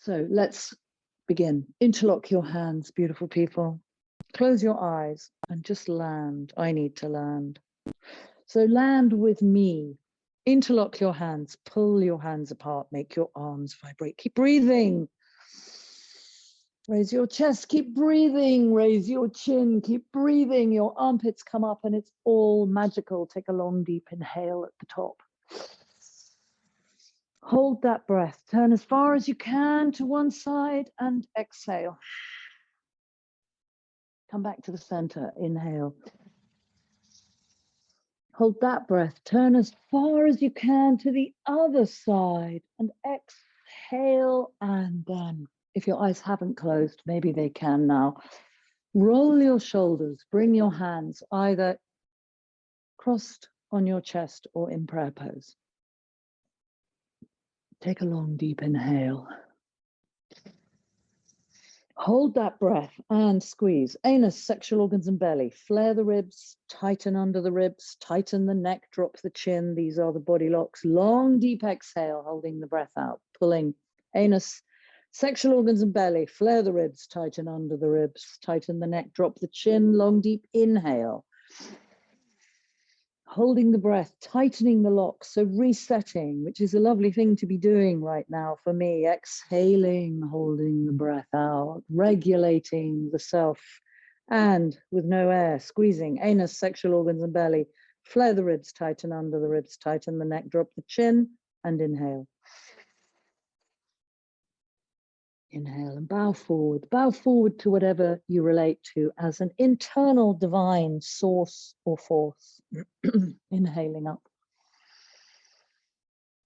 So let's begin. Interlock your hands, beautiful people. Close your eyes and just land. I need to land. So land with me. Interlock your hands, pull your hands apart, make your arms vibrate. Keep breathing. Raise your chest, keep breathing. Raise your chin, keep breathing. Your armpits come up and it's all magical. Take a long, deep inhale at the top. Hold that breath. Turn as far as you can to one side and exhale. Come back to the center. Inhale. Hold that breath. Turn as far as you can to the other side and exhale. And then, if your eyes haven't closed, maybe they can now. Roll your shoulders. Bring your hands either crossed on your chest or in prayer pose. Take a long, deep inhale. Hold that breath and squeeze. Anus, sexual organs and belly. Flare the ribs, tighten under the ribs, tighten the neck, drop the chin. These are the body locks. Long, deep exhale, holding the breath out, pulling. Anus, sexual organs and belly. Flare the ribs, tighten under the ribs, tighten the neck, drop the chin. Long, deep inhale. Holding the breath, tightening the locks, so resetting, which is a lovely thing to be doing right now for me. Exhaling, holding the breath out, regulating the self, and with no air, squeezing. Anus, sexual organs and belly. Flare the ribs, tighten under the ribs, tighten the neck, drop the chin, and inhale. Inhale and bow forward. Bow forward to whatever you relate to as an internal divine source or force. Inhaling up.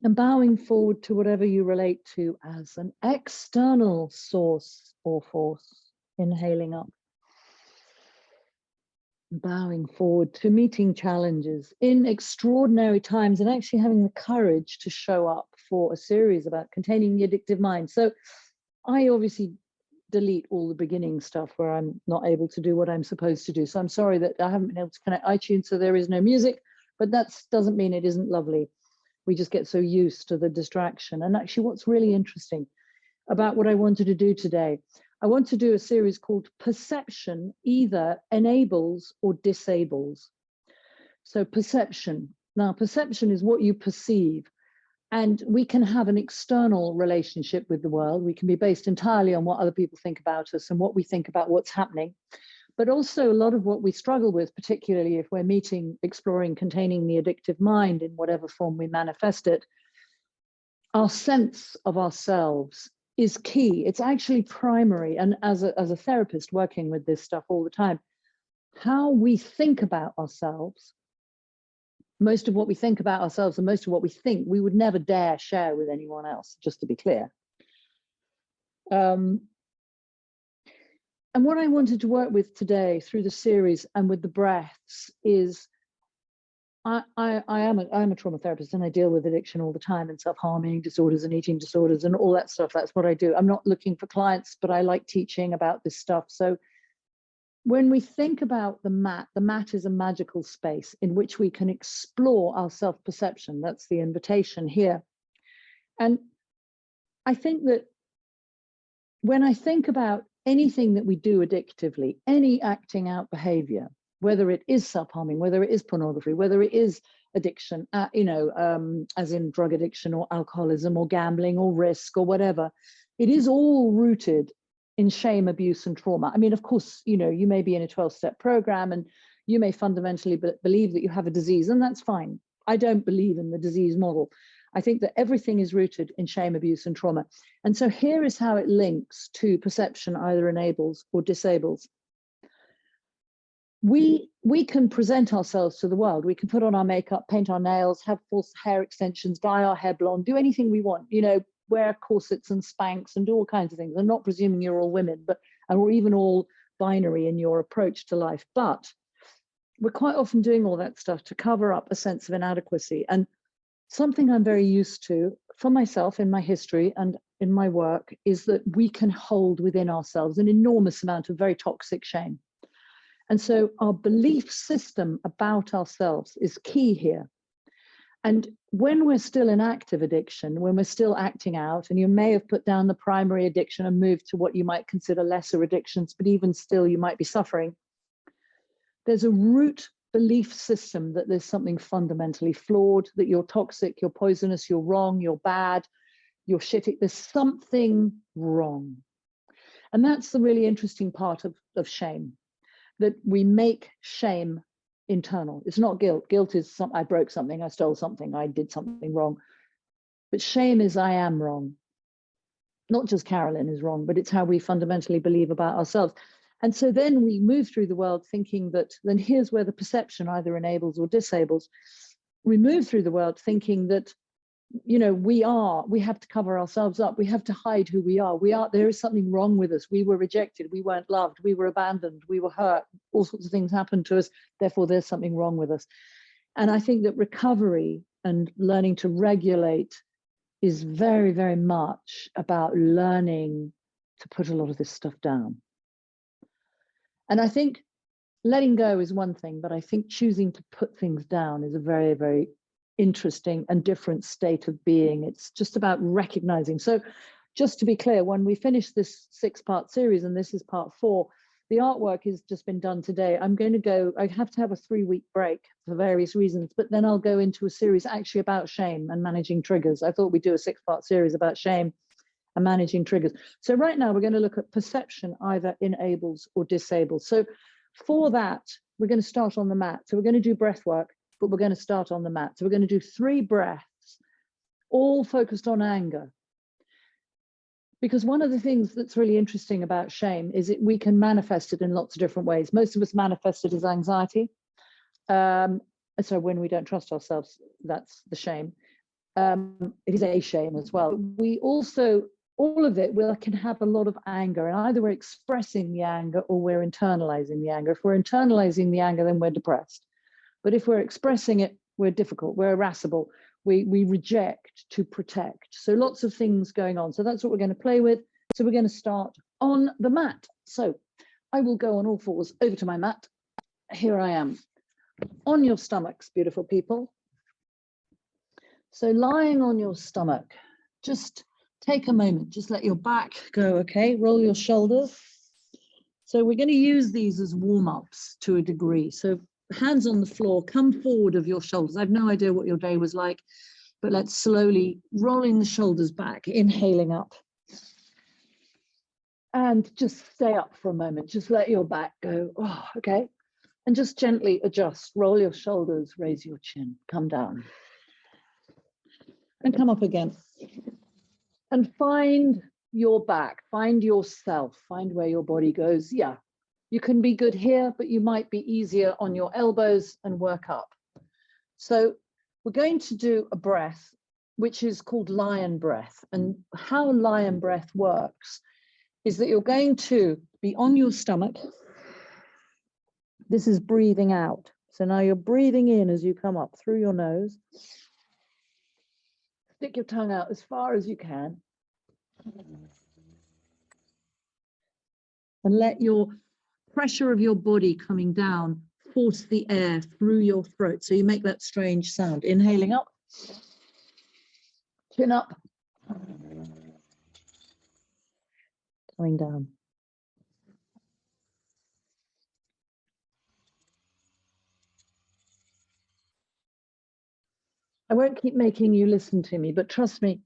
And bowing forward to whatever you relate to as an external source or force. Inhaling up. Bowing forward to meeting challenges in extraordinary times and actually having the courage to show up for a series about containing the addictive mind. So I obviously delete all the beginning stuff where I'm not able to do what I'm supposed to do. So I'm sorry that I haven't been able to connect iTunes, so there is no music, but that doesn't mean it isn't lovely. We just get so used to the distraction. And actually what's really interesting about what I wanted to do today, I want to do a series called Perception either enables or disables. So perception. Now, perception is what you perceive. And we can have an external relationship with the world. We can be based entirely on what other people think about us and what we think about what's happening. But also a lot of what we struggle with, particularly if we're exploring containing the addictive mind in whatever form we manifest it, our sense of ourselves is key. It's actually primary. And as a therapist working with this stuff all the time, how we think about ourselves, most of what we think about ourselves and most of what we think, we would never dare share with anyone else, just to be clear. And what I wanted to work with today through the series and with the breaths is, I am a trauma therapist and I deal with addiction all the time and self-harming disorders and eating disorders and all that stuff. That's what I do. I'm not looking for clients, but I like teaching about this stuff. So when we think about the mat is a magical space in which we can explore our self-perception. That's the invitation here. And I think that when I think about anything that we do addictively, any acting out behavior, whether it is self-harming, whether it is pornography, whether it is addiction, as in drug addiction or alcoholism or gambling or risk or whatever, it is all rooted in shame, abuse, and trauma. I mean, of course, you may be in a 12-step program and you may fundamentally believe that you have a disease, and that's fine. I don't believe in the disease model. I think that everything is rooted in shame, abuse, and trauma. And so here is how it links to perception either enables or disables. We can present ourselves to the world. We can put on our makeup, paint our nails, have false hair extensions, dye our hair blonde, do anything we want, wear corsets and Spanx and do all kinds of things. I'm not presuming you're all women, or even all binary in your approach to life. But we're quite often doing all that stuff to cover up a sense of inadequacy. And something I'm very used to for myself in my history and in my work is that we can hold within ourselves an enormous amount of very toxic shame. And so our belief system about ourselves is key here. And when we're still in active addiction, when we're still acting out, and you may have put down the primary addiction and moved to what you might consider lesser addictions, but even still you might be suffering, there's a root belief system that there's something fundamentally flawed, that you're toxic, you're poisonous, you're wrong, you're bad, you're shitty. There's something wrong. And that's the really interesting part of shame, that we make shame internal. It's not guilt. Guilt is I broke something, I stole something, I did something wrong. But shame is I am wrong. Not just Carolyn is wrong, but it's how we fundamentally believe about ourselves. And so then we move through the world thinking that, then here's where the perception either enables or disables. We move through the world thinking that, you know, we have to cover ourselves up. We have to hide who we are. There is something wrong with us. We were rejected. We weren't loved. We were abandoned. We were hurt. All sorts of things happened to us. Therefore, there's something wrong with us. And I think that recovery and learning to regulate is very, very much about learning to put a lot of this stuff down. And I think letting go is one thing, but I think choosing to put things down is a very, very interesting and different state of being. It's just about recognizing. So just to be clear, when we finish this 6-part series, and this is part 4, the artwork has just been done today. I'm going to go, I have to have a 3-week break for various reasons, but then I'll go into a series actually about shame and managing triggers. I thought we'd do a 6-part series about shame and managing triggers. So right now we're going to look at perception either enables or disables. So for that, we're going to start on the mat. So we're going to do breath work, but we're going to start on the mat. So we're going to do 3 breaths, all focused on anger. Because one of the things that's really interesting about shame is we can manifest it in lots of different ways. Most of us manifest it as anxiety. So when we don't trust ourselves, that's the shame. It is a shame as well. We also, all of it can have a lot of anger, and either we're expressing the anger or we're internalizing the anger. If we're internalizing the anger, then we're depressed. But if we're expressing it, we're difficult, we're irascible, we reject to protect. So lots of things going on. So that's what we're going to play with. So we're going to start on the mat. So I will go on all fours over to my mat. Here I am. On your stomachs, beautiful people. So lying on your stomach, just take a moment, just let your back go, okay? Roll your shoulders. So we're going to use these as warm-ups to a degree. So hands on the floor, come forward of your shoulders. I have no idea what your day was like, but let's slowly rolling the shoulders back, inhaling up. And just stay up for a moment. Just let your back go. Oh, okay. And just gently adjust. Roll your shoulders, raise your chin, come down. And come up again. And find your back, find yourself, find where your body goes. Yeah. You can be good here, but you might be easier on your elbows and work up. So we're going to do a breath, which is called lion breath. And how lion breath works is that you're going to be on your stomach. This is breathing out. So now you're breathing in as you come up through your nose. Stick your tongue out as far as you can. And let your pressure of your body coming down force the air through your throat. So you make that strange sound. Inhaling up, chin up, coming down. I won't keep making you listen to me, but trust me,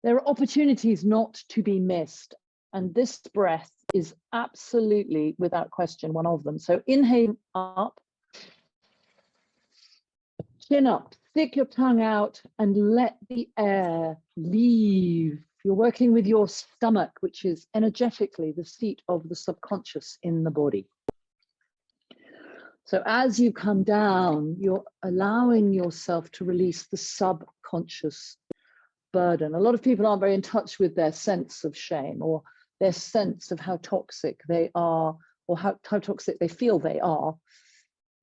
there are opportunities not to be missed. And this breath is absolutely, without question, one of them. So inhale up, chin up, stick your tongue out and let the air leave. You're working with your stomach, which is energetically the seat of the subconscious in the body. So as you come down, you're allowing yourself to release the subconscious burden. A lot of people aren't very in touch with their sense of shame or their sense of how toxic they are or how toxic they feel they are.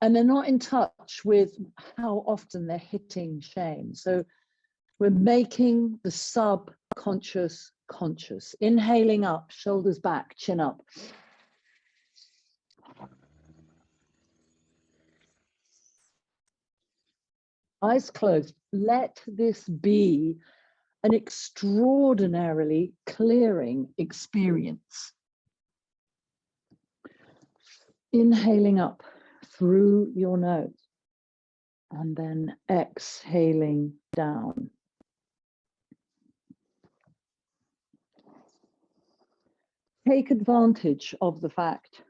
And they're not in touch with how often they're hitting shame. So we're making the subconscious conscious. Inhaling up, shoulders back, chin up. Eyes closed. Let this be an extraordinarily clearing experience. Inhaling up through your nose and then exhaling down. Take advantage of the fact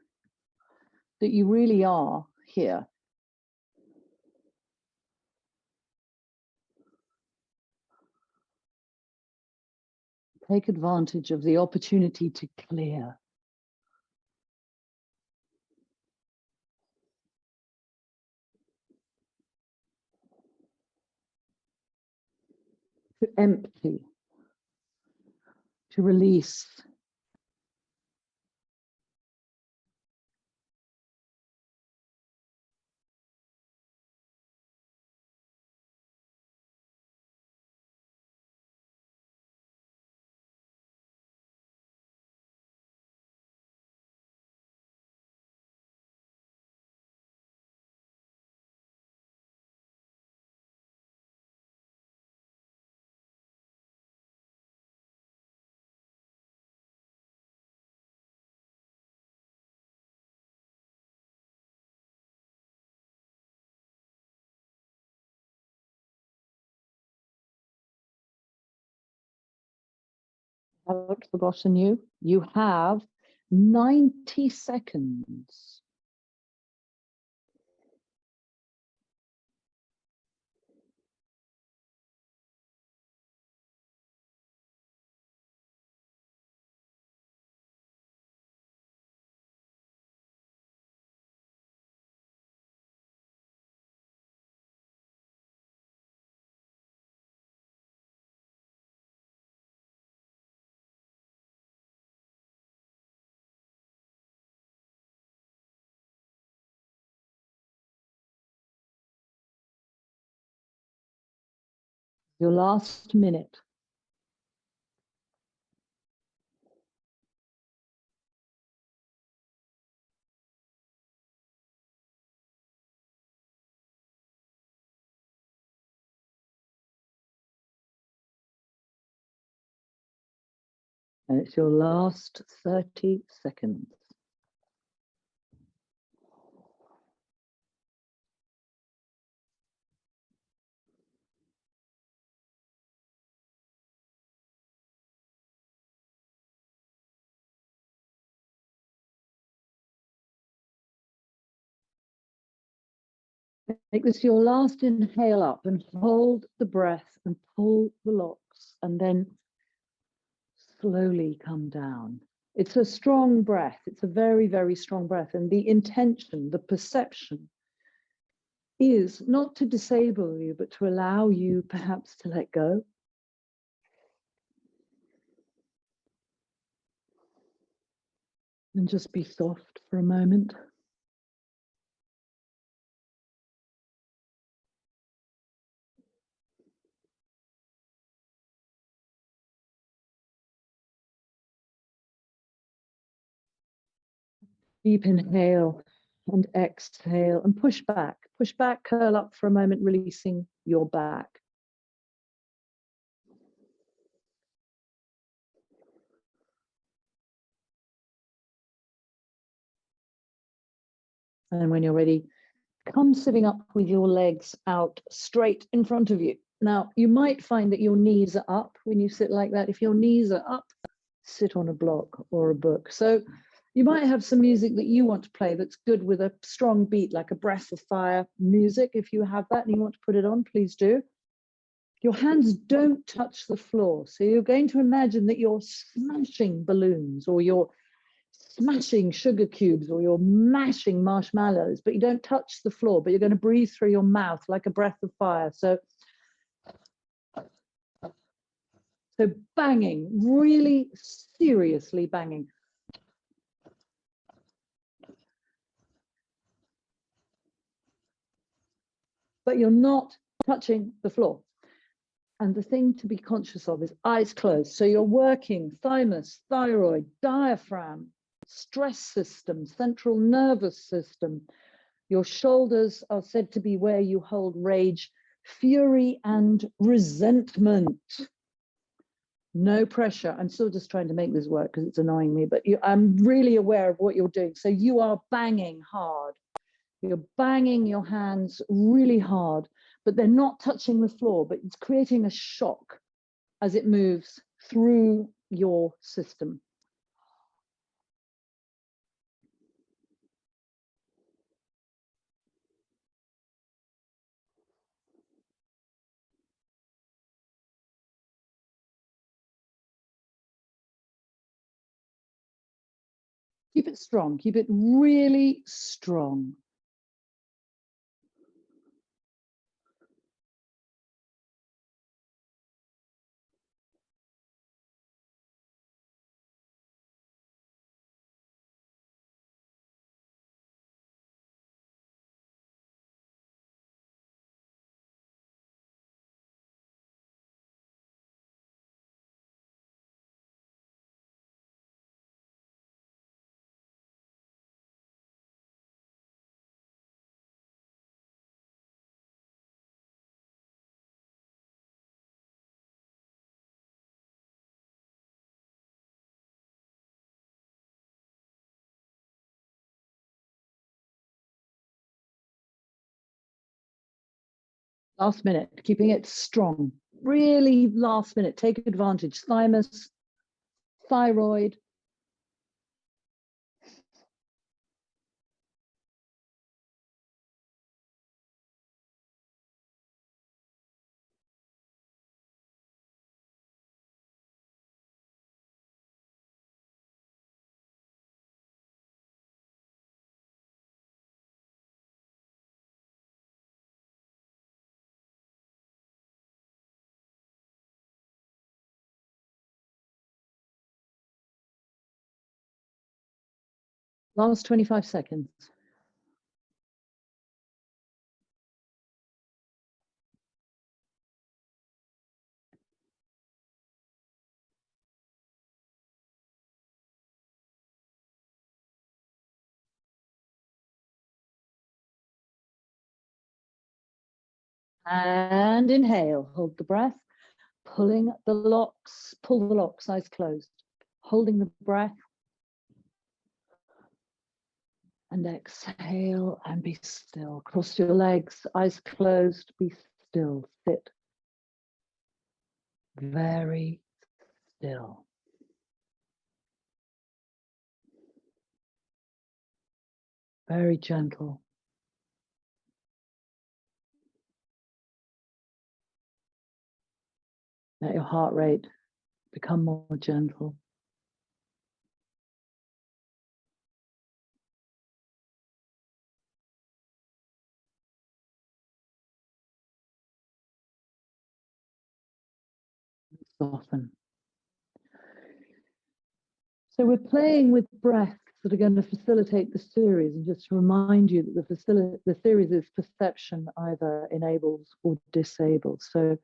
that you really are here. Take advantage of the opportunity to clear. To empty. To release. I've forgotten you. You have 90 seconds. Your last minute. And it's your last 30 seconds. Make this your last inhale up and hold the breath and pull the locks and then slowly come down. It's a strong breath. It's a very, very strong breath. And the intention, the perception is not to disable you, but to allow you perhaps to let go. And just be soft for a moment. Deep inhale and exhale and push back, curl up for a moment, releasing your back. And when you're ready, come sitting up with your legs out straight in front of you. Now, you might find that your knees are up when you sit like that. If your knees are up, sit on a block or a book. So you might have some music that you want to play that's good with a strong beat, like a Breath of Fire music. If you have that and you want to put it on, please do. Your hands don't touch the floor. So you're going to imagine that you're smashing balloons, or you're smashing sugar cubes, or you're mashing marshmallows, but you don't touch the floor, but you're going to breathe through your mouth like a breath of fire. So banging, really seriously banging. But you're not touching the floor. And the thing to be conscious of is eyes closed. So you're working thymus, thyroid, diaphragm, stress system, central nervous system. Your shoulders are said to be where you hold rage. fury and resentment. No pressure. I'm still just trying to make this work because it's annoying me, but I'm really aware of what you're doing. So you are banging hard. You're banging your hands really hard, but they're not touching the floor, but it's creating a shock as it moves through your system. Keep it strong. Keep it really strong. Last minute, keeping it strong. Really last minute. Take advantage. Thymus, thyroid. Last 25 seconds. And inhale, hold the breath, pulling the locks, pull the locks, eyes closed, holding the breath. And exhale and be still. Cross your legs, eyes closed, be still, sit. Very still. Very gentle. Let your heart rate become more gentle. Soften. So we're playing with breaths that are going to facilitate the series, and just to remind you that the series is perception either enables or disables. So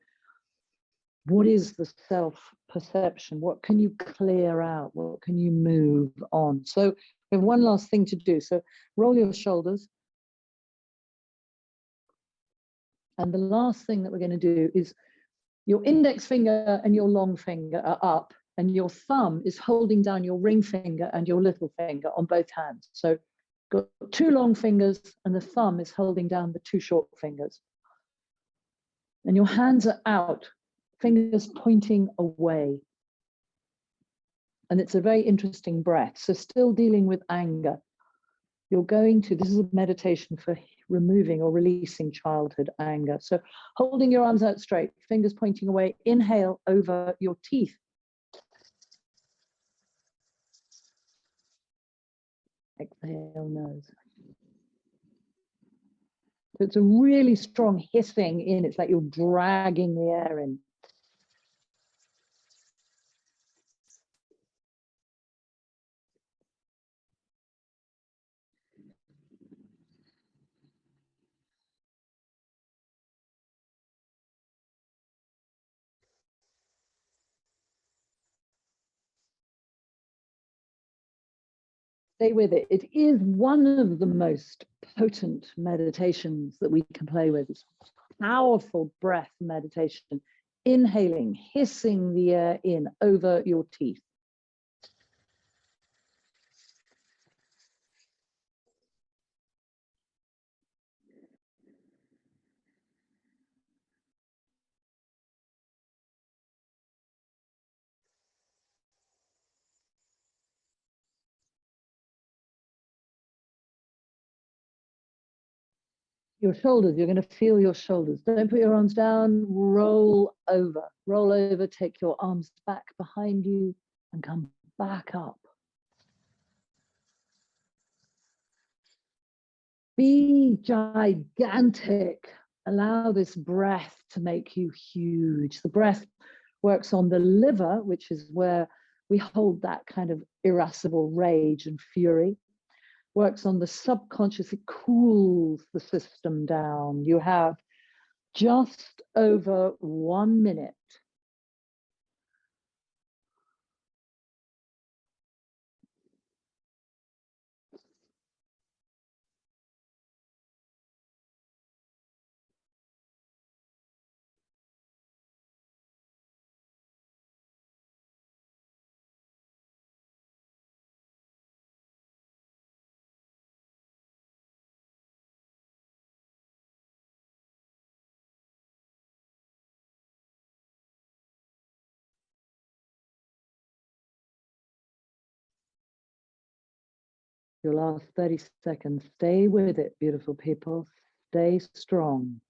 what is the self-perception? What can you clear out? What can you move on? So we have one last thing to do. So roll your shoulders. And the last thing that we're going to do is your index finger and your long finger are up, and your thumb is holding down your ring finger and your little finger on both hands. So got two long fingers and the thumb is holding down the two short fingers. And your hands are out, fingers pointing away. And it's a very interesting breath. So still dealing with anger. You're going to, this is a meditation for removing or releasing childhood anger. So holding your arms out straight, fingers pointing away, inhale over your teeth. Exhale, nose. So it's a really strong hissing in. It's like you're dragging the air in. Stay with it. It is one of the most potent meditations that we can play with. powerful breath meditation. Inhaling, hissing the air in over your teeth. Your shoulders, you're going to feel your shoulders. Don't put your arms down, roll over, take your arms back behind you and come back up. Be gigantic. Allow this breath to make you huge. The breath works on the liver, which is where we hold that kind of irascible rage and fury. Works on the subconscious, it cools the system down. You have just over 1 minute. Your last 30 seconds. Stay with it, beautiful people. Stay strong.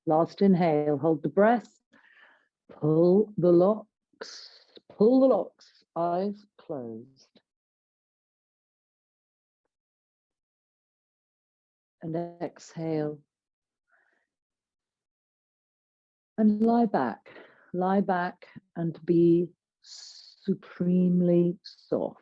Last inhale, hold the breath. Pull the locks. Pull the locks. Eyes closed. And exhale. And lie back. Lie back and be supremely soft.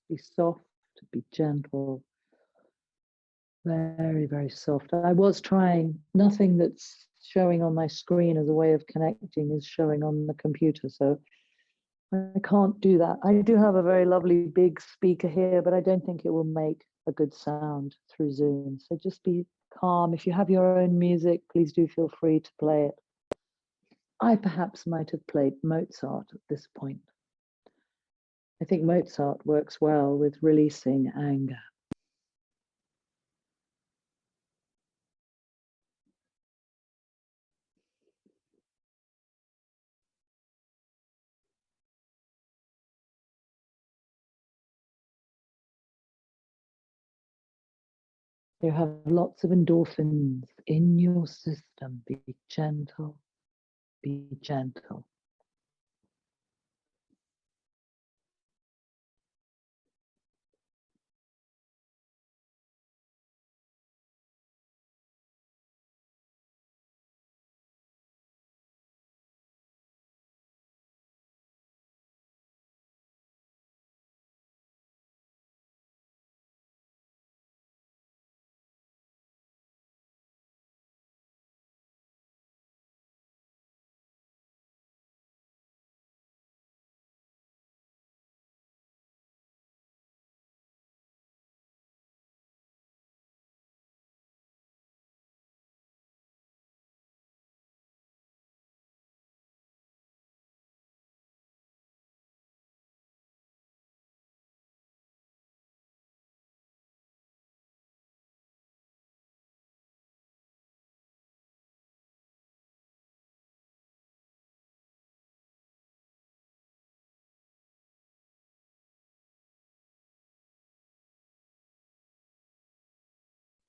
Be soft, be gentle. Very, very soft. I was trying, nothing that's showing on my screen as a way of connecting is showing on the computer. So I can't do that. I do have a very lovely big speaker here, but I don't think it will make a good sound through Zoom. So just be calm. If you have your own music, please do feel free to play it. I perhaps might have played Mozart at this point. I think Mozart works well with releasing anger. You have lots of endorphins in your system. Be gentle, be gentle.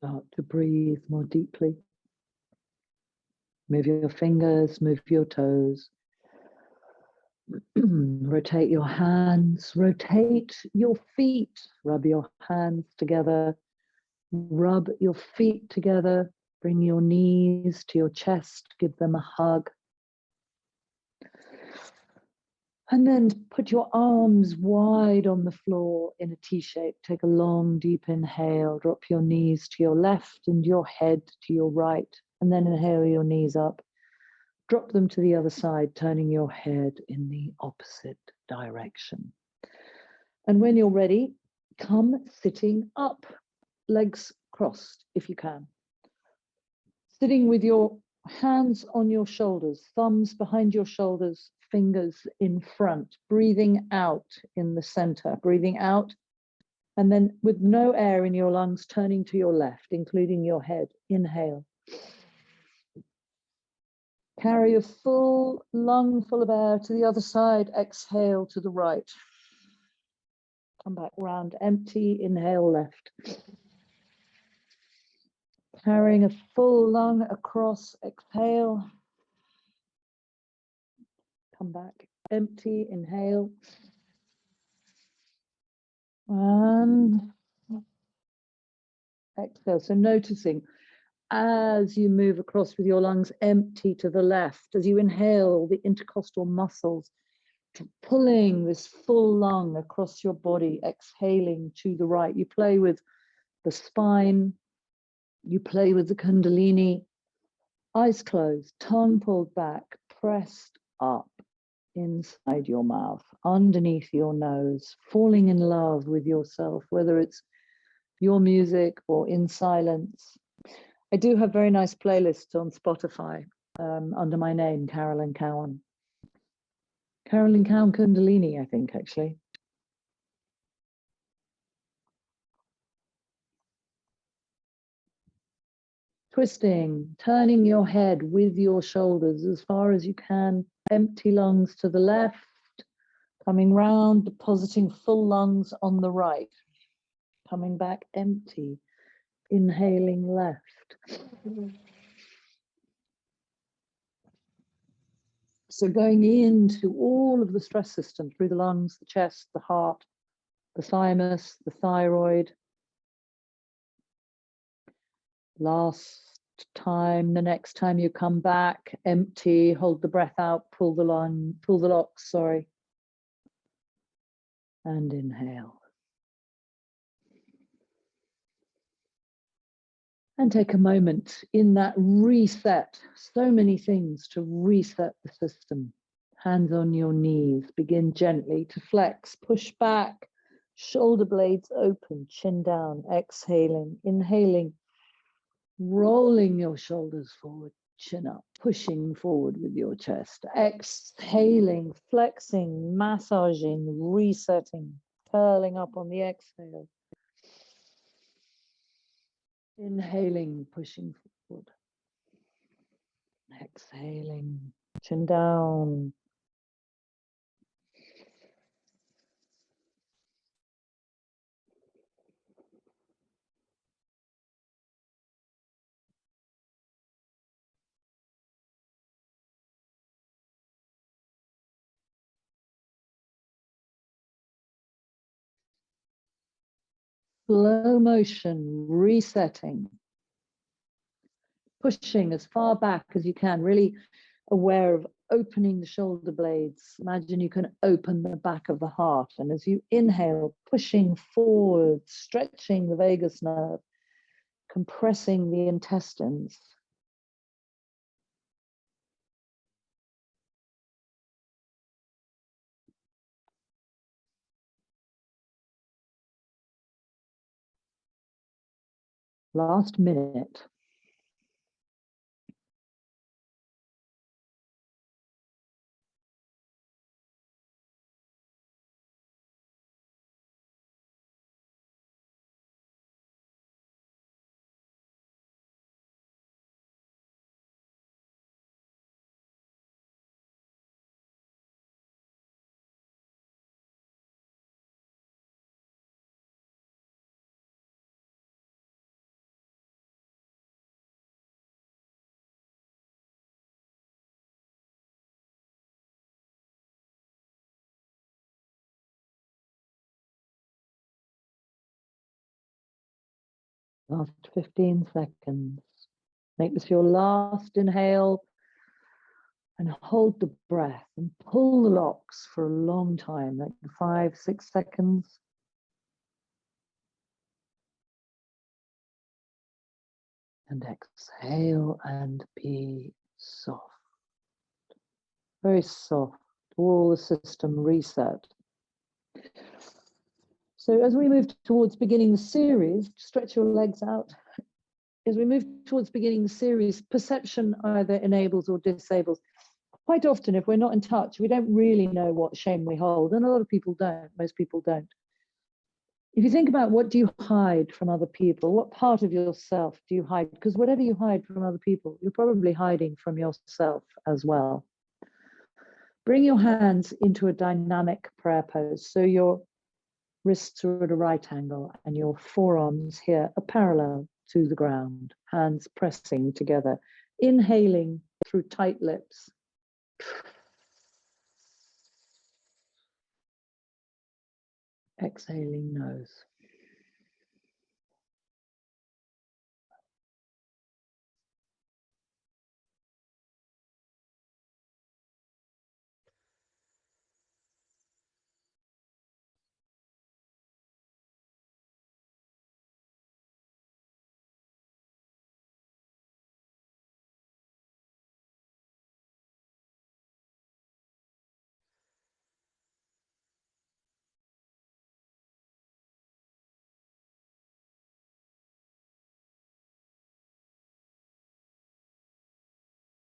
Start to breathe more deeply. Move your fingers, move your toes. Rotate your hands, rotate your feet, rub your hands together, rub your feet together, bring your knees to your chest, give them a hug. And then put your arms wide on the floor in a T shape. Take a long, deep inhale. Drop your knees to your left and your head to your right. And then inhale your knees up. Drop them to the other side, turning your head in the opposite direction. And when you're ready, come sitting up, legs crossed if you can. Sitting with your hands on your shoulders, thumbs behind your shoulders, fingers in front, breathing out in the center, breathing out, and then with no air in your lungs, turning to your left, including your head. Inhale. Carry a full lung full of air to the other side. Exhale to the right. Come back round, empty, inhale left. Carrying a full lung across, exhale. Come back, empty, inhale. And exhale. So noticing as you move across with your lungs empty to the left, as you inhale, the intercostal muscles pulling this full lung across your body, exhaling to the right. You play with the spine, you play with the Kundalini, eyes closed, tongue pulled back, pressed up inside your mouth, underneath your nose, falling in love with yourself, whether it's your music or in silence. I do have very nice playlists on Spotify under my name, Carolyn Cowan. Carolyn Cowan Kundalini, I think, actually. Twisting, turning your head with your shoulders as far as you can. Empty lungs to the left, coming round, depositing full lungs on the right. Coming back empty, inhaling left. So going into all of the stress system through the lungs, the chest, the heart, the thymus, the thyroid. Last time, the next time you come back, empty, hold the breath out, pull the locks, sorry. And inhale. And take a moment in that reset. So many things to reset the system. Hands on your knees. Begin gently to flex. Push back. Shoulder blades open. Chin down. Exhaling. Inhaling. Rolling your shoulders forward. Chin up. Pushing forward with your chest. Exhaling. Flexing. Massaging. Resetting. Curling up on the exhale. Inhaling, pushing forward. Exhaling, chin down. Slow motion, resetting. Pushing as far back as you can, really aware of opening the shoulder blades. Imagine you can open the back of the heart. And as you inhale, pushing forward, stretching the vagus nerve, compressing the intestines. Last minute. Last 15 seconds. Make this your last inhale and hold the breath and pull the locks for a long time, like 5, 6 seconds. And exhale and be soft. Very soft. All the system reset. So as we move towards beginning the series, stretch your legs out. As we move towards beginning the series, perception either enables or disables. Quite often, if we're not in touch, we don't really know what shame we hold. And a lot of people don't. Most people don't. If you think about what do you hide from other people, what part of yourself do you hide? Because whatever you hide from other people, you're probably hiding from yourself as well. Bring your hands into a dynamic prayer pose. So your wrists are at a right angle and your forearms here are parallel to the ground, hands pressing together, inhaling through tight lips. Exhaling nose.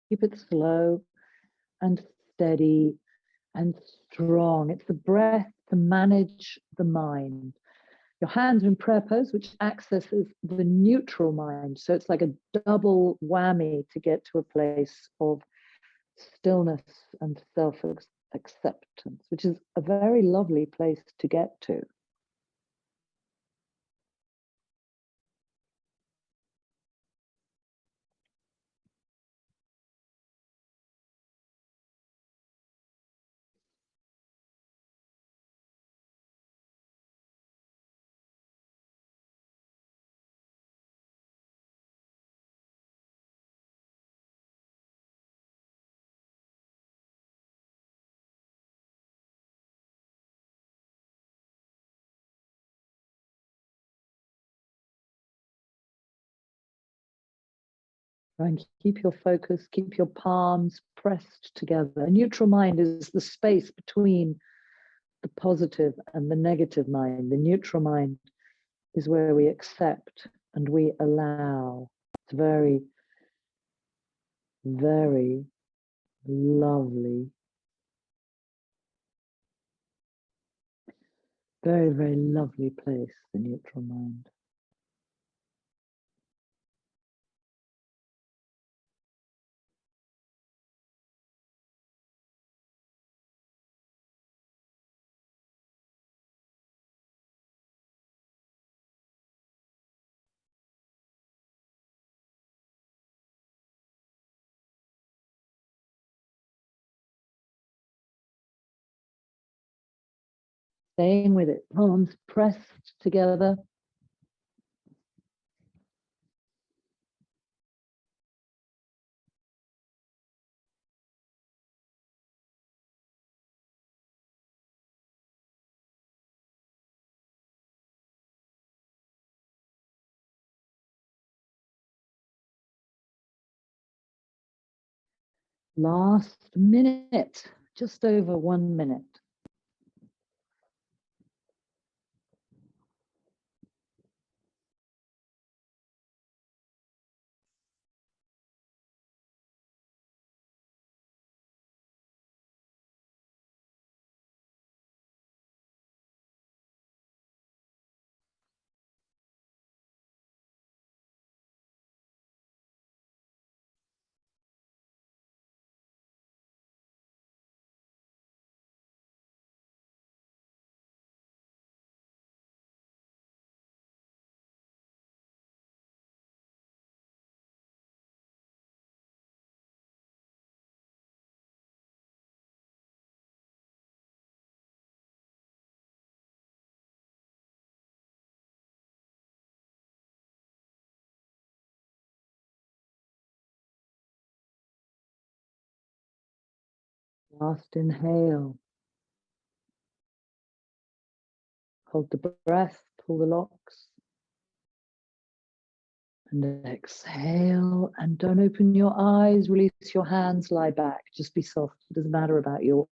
Keep it slow and steady and strong. It's the breath to manage the mind. Your hands are in prayer pose, which accesses the neutral mind. So it's like a double whammy to get to a place of stillness and self-acceptance, which is a very lovely place to get to. Try and keep your focus, keep your palms pressed together. A neutral mind is the space between the positive and the negative mind. The neutral mind is where we accept and we allow. It's very, very lovely. Very, very lovely place, the neutral mind. Staying with it, palms pressed together. Last minute, just over 1 minute. Last inhale. Hold the breath, pull the locks. And exhale, and don't open your eyes, release your hands, lie back. Just be soft. It doesn't matter about your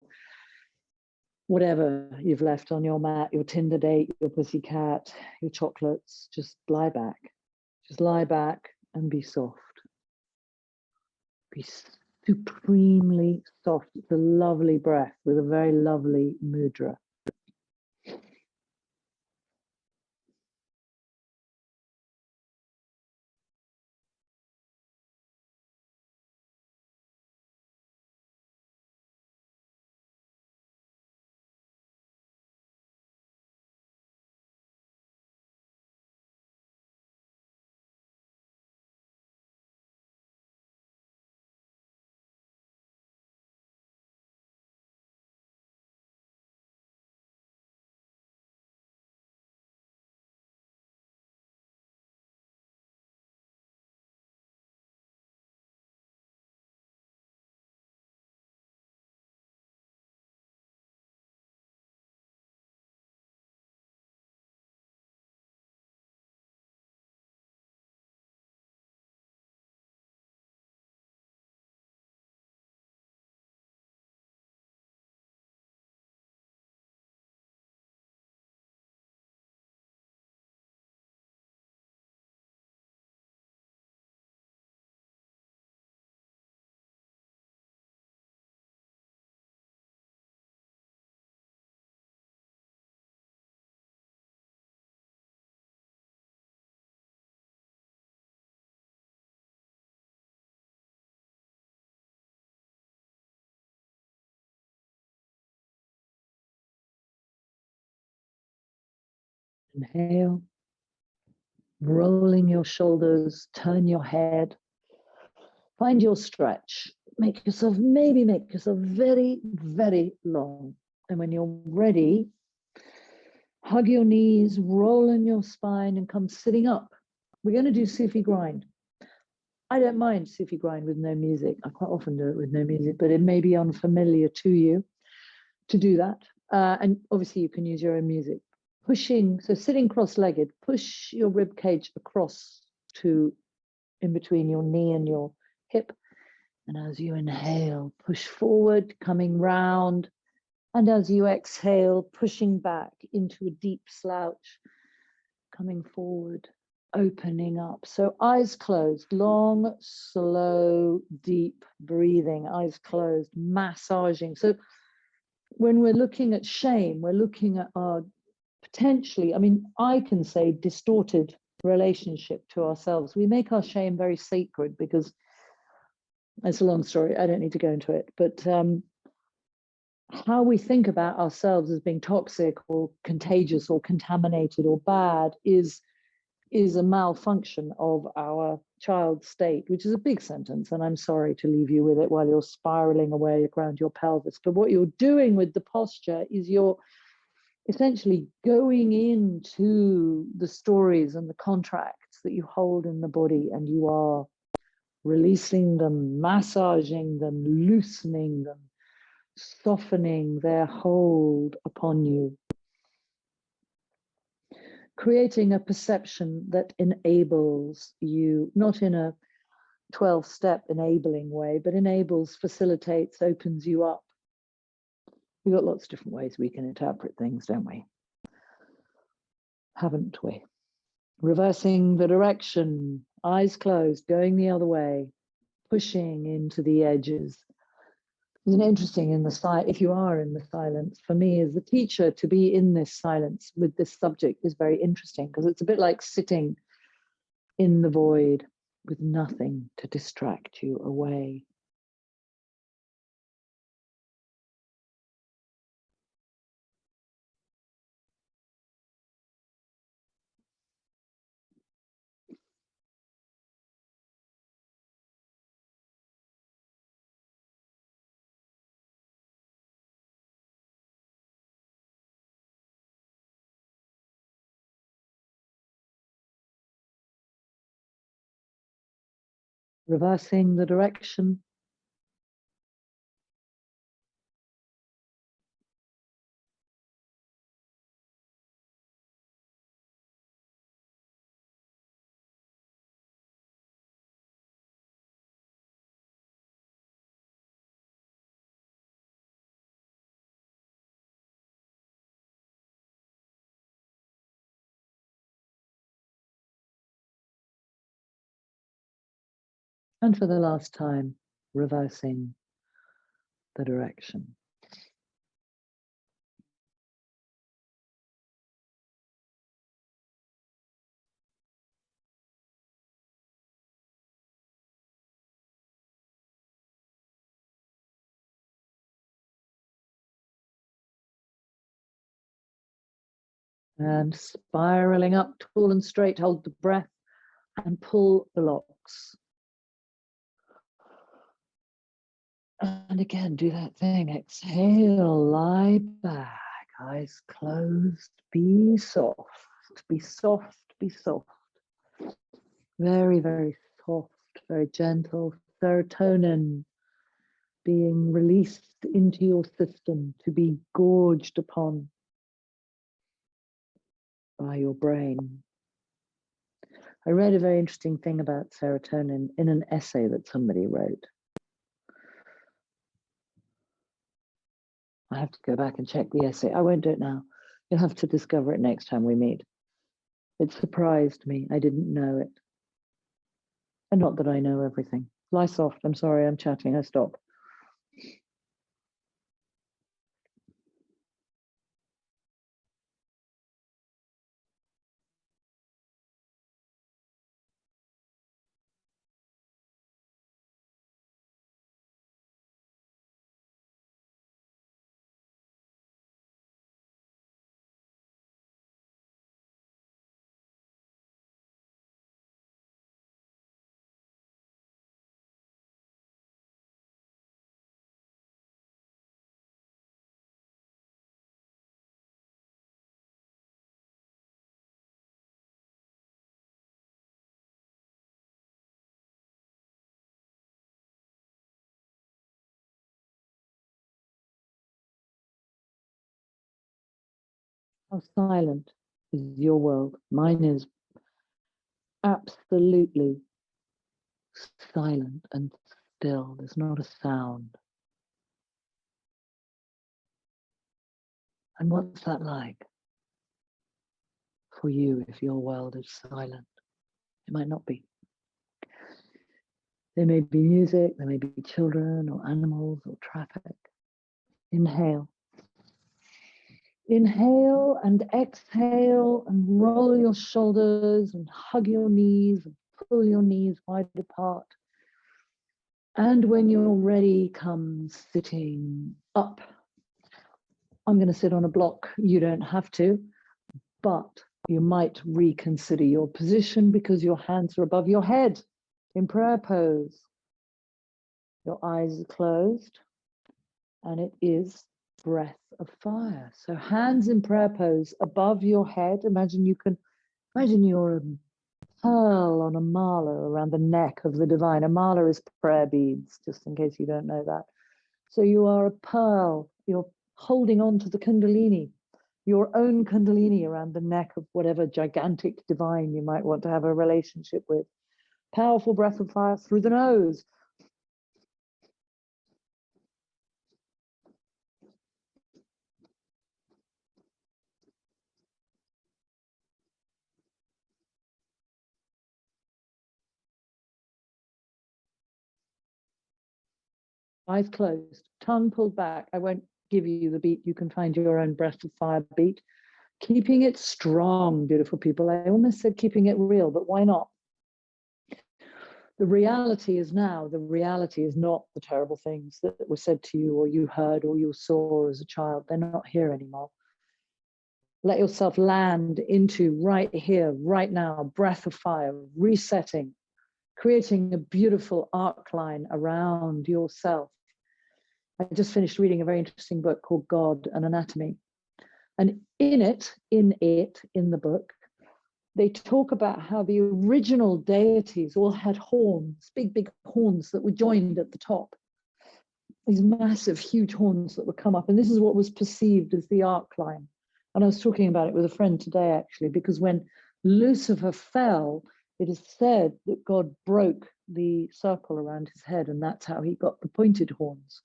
whatever you've left on your mat, your Tinder date, your pussycat, your chocolates. Just lie back. Just lie back and be soft. Be supremely soft. It's a lovely breath with a very lovely mudra. Inhale, rolling your shoulders, turn your head, find your stretch. Maybe make yourself very, very long. And when you're ready, hug your knees, roll in your spine, and come sitting up. We're going to do Sufi Grind. I don't mind Sufi Grind with no music. I quite often do it with no music, but it may be unfamiliar to you to do that. And obviously you can use your own music. So sitting cross-legged, push your rib cage across to in between your knee and your hip. And as you inhale, push forward, coming round. And as you exhale, pushing back into a deep slouch, coming forward, opening up. So eyes closed, long, slow, deep breathing, eyes closed, massaging. So when we're looking at shame, we're looking at our potentially, I can say distorted relationship to ourselves. We make our shame very sacred because it's a long story. I don't need to go into it, but how we think about ourselves as being toxic or contagious or contaminated or bad is a malfunction of our child state, which is a big sentence, and I'm sorry to leave you with it while you're spiraling away around your pelvis. But what you're doing with the posture is you're essentially going into the stories and the contracts that you hold in the body, and you are releasing them, massaging them, loosening them, softening their hold upon you, creating a perception that enables you, not in a 12-step enabling way, but enables, facilitates, opens you up. We've got lots of different ways we can interpret things, don't we? Haven't we? Reversing the direction, eyes closed, going the other way, pushing into the edges. Isn't it interesting if you are in the silence, for me as the teacher, to be in this silence with this subject is very interesting because it's a bit like sitting in the void with nothing to distract you away. Reversing the direction, And for the last time, reversing the direction. And spiraling up tall and straight, hold the breath and pull the locks. And again, do that thing. Exhale, lie back, eyes closed. Be soft, be soft, be soft. Very, very soft, very gentle. Serotonin being released into your system to be gorged upon by your brain. I read a very interesting thing about serotonin in an essay that somebody wrote. I have to go back and check the essay. I won't do it now. You'll have to discover it next time we meet. It surprised me. I didn't know it. And not that I know everything. Lie soft. I'm sorry, I'm chatting. I stop. How silent is your world? Mine is absolutely silent and still. There's not a sound. And what's that like for you if your world is silent? It might not be. There may be music, there may be children or animals or traffic. Inhale. Inhale and exhale and roll your shoulders and hug your knees and pull your knees wide apart. And when you're ready, come sitting up. I'm going to sit on a block. You don't have to, but you might reconsider your position because your hands are above your head in prayer pose. Your eyes are closed and it is breath of fire. So hands in prayer pose above your head. Imagine you're a pearl on a mala around the neck of the divine. A mala is prayer beads, just in case you don't know that. So you are a pearl. You're holding on to the Kundalini, your own Kundalini around the neck of whatever gigantic divine you might want to have a relationship with. Powerful breath of fire through the nose. Eyes closed, tongue pulled back. I won't give you the beat. You can find your own breath of fire beat. Keeping it strong, beautiful people. I almost said keeping it real, but why not? The reality is now, the reality is not the terrible things that were said to you or you heard or you saw as a child. They're not here anymore. Let yourself land into right here, right now, breath of fire, resetting, creating a beautiful arc line around yourself. I just finished reading a very interesting book called God and Anatomy. And in the book, they talk about how the original deities all had horns, big, big horns that were joined at the top. These massive, huge horns that would come up. And this is what was perceived as the arc line. And I was talking about it with a friend today, actually, because when Lucifer fell, it is said that God broke the circle around his head, and that's how he got the pointed horns.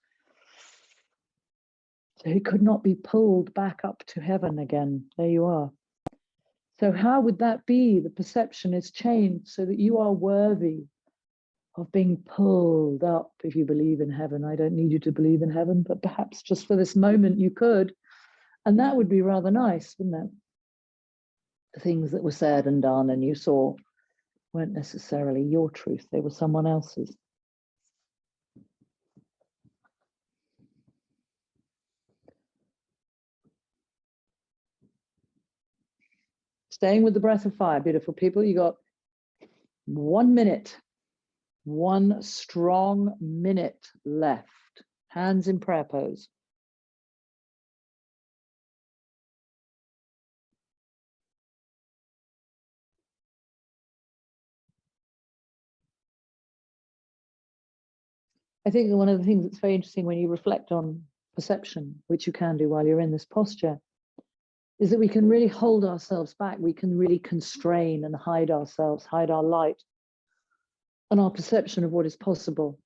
So he could not be pulled back up to heaven again. There you are. So how would that be? The perception is changed so that you are worthy of being pulled up. If you believe in heaven, I don't need you to believe in heaven, but perhaps just for this moment you could. And that would be rather nice, wouldn't it? The things that were said and done and you saw weren't necessarily your truth, they were someone else's. Staying with the breath of fire, beautiful people. You got 1 minute, one strong minute left. Hands in prayer pose. I think that one of the things that's very interesting when you reflect on perception, which you can do while you're in this posture, is that we can really hold ourselves back. We can really constrain and hide ourselves, hide our light. And our perception of what is possible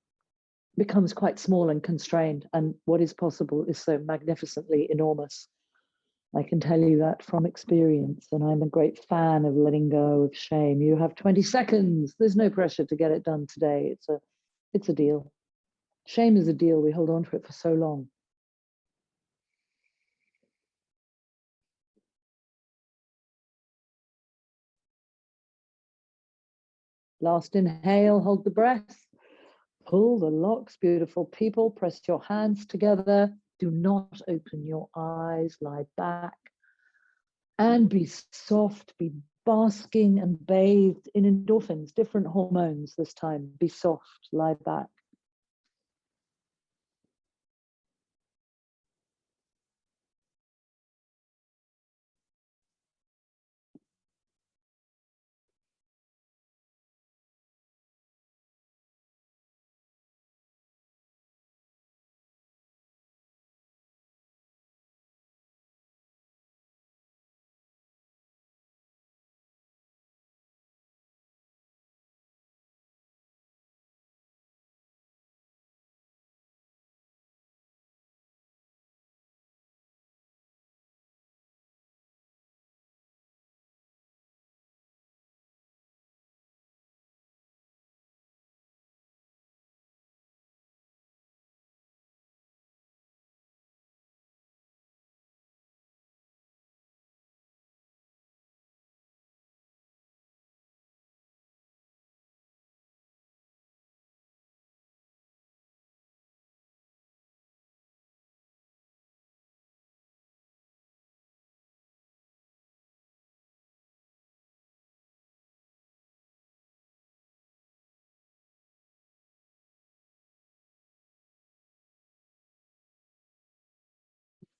becomes quite small and constrained. And what is possible is so magnificently enormous. I can tell you that from experience. And I'm a great fan of letting go of shame. You have 20 seconds. There's no pressure to get it done today. It's a deal. Shame is a deal. We hold on to it for so long. Last inhale, hold the breath. Pull the locks, beautiful people. Press your hands together. Do not open your eyes. Lie back. And be soft. Be basking and bathed in endorphins, different hormones this time. Be soft. Lie back.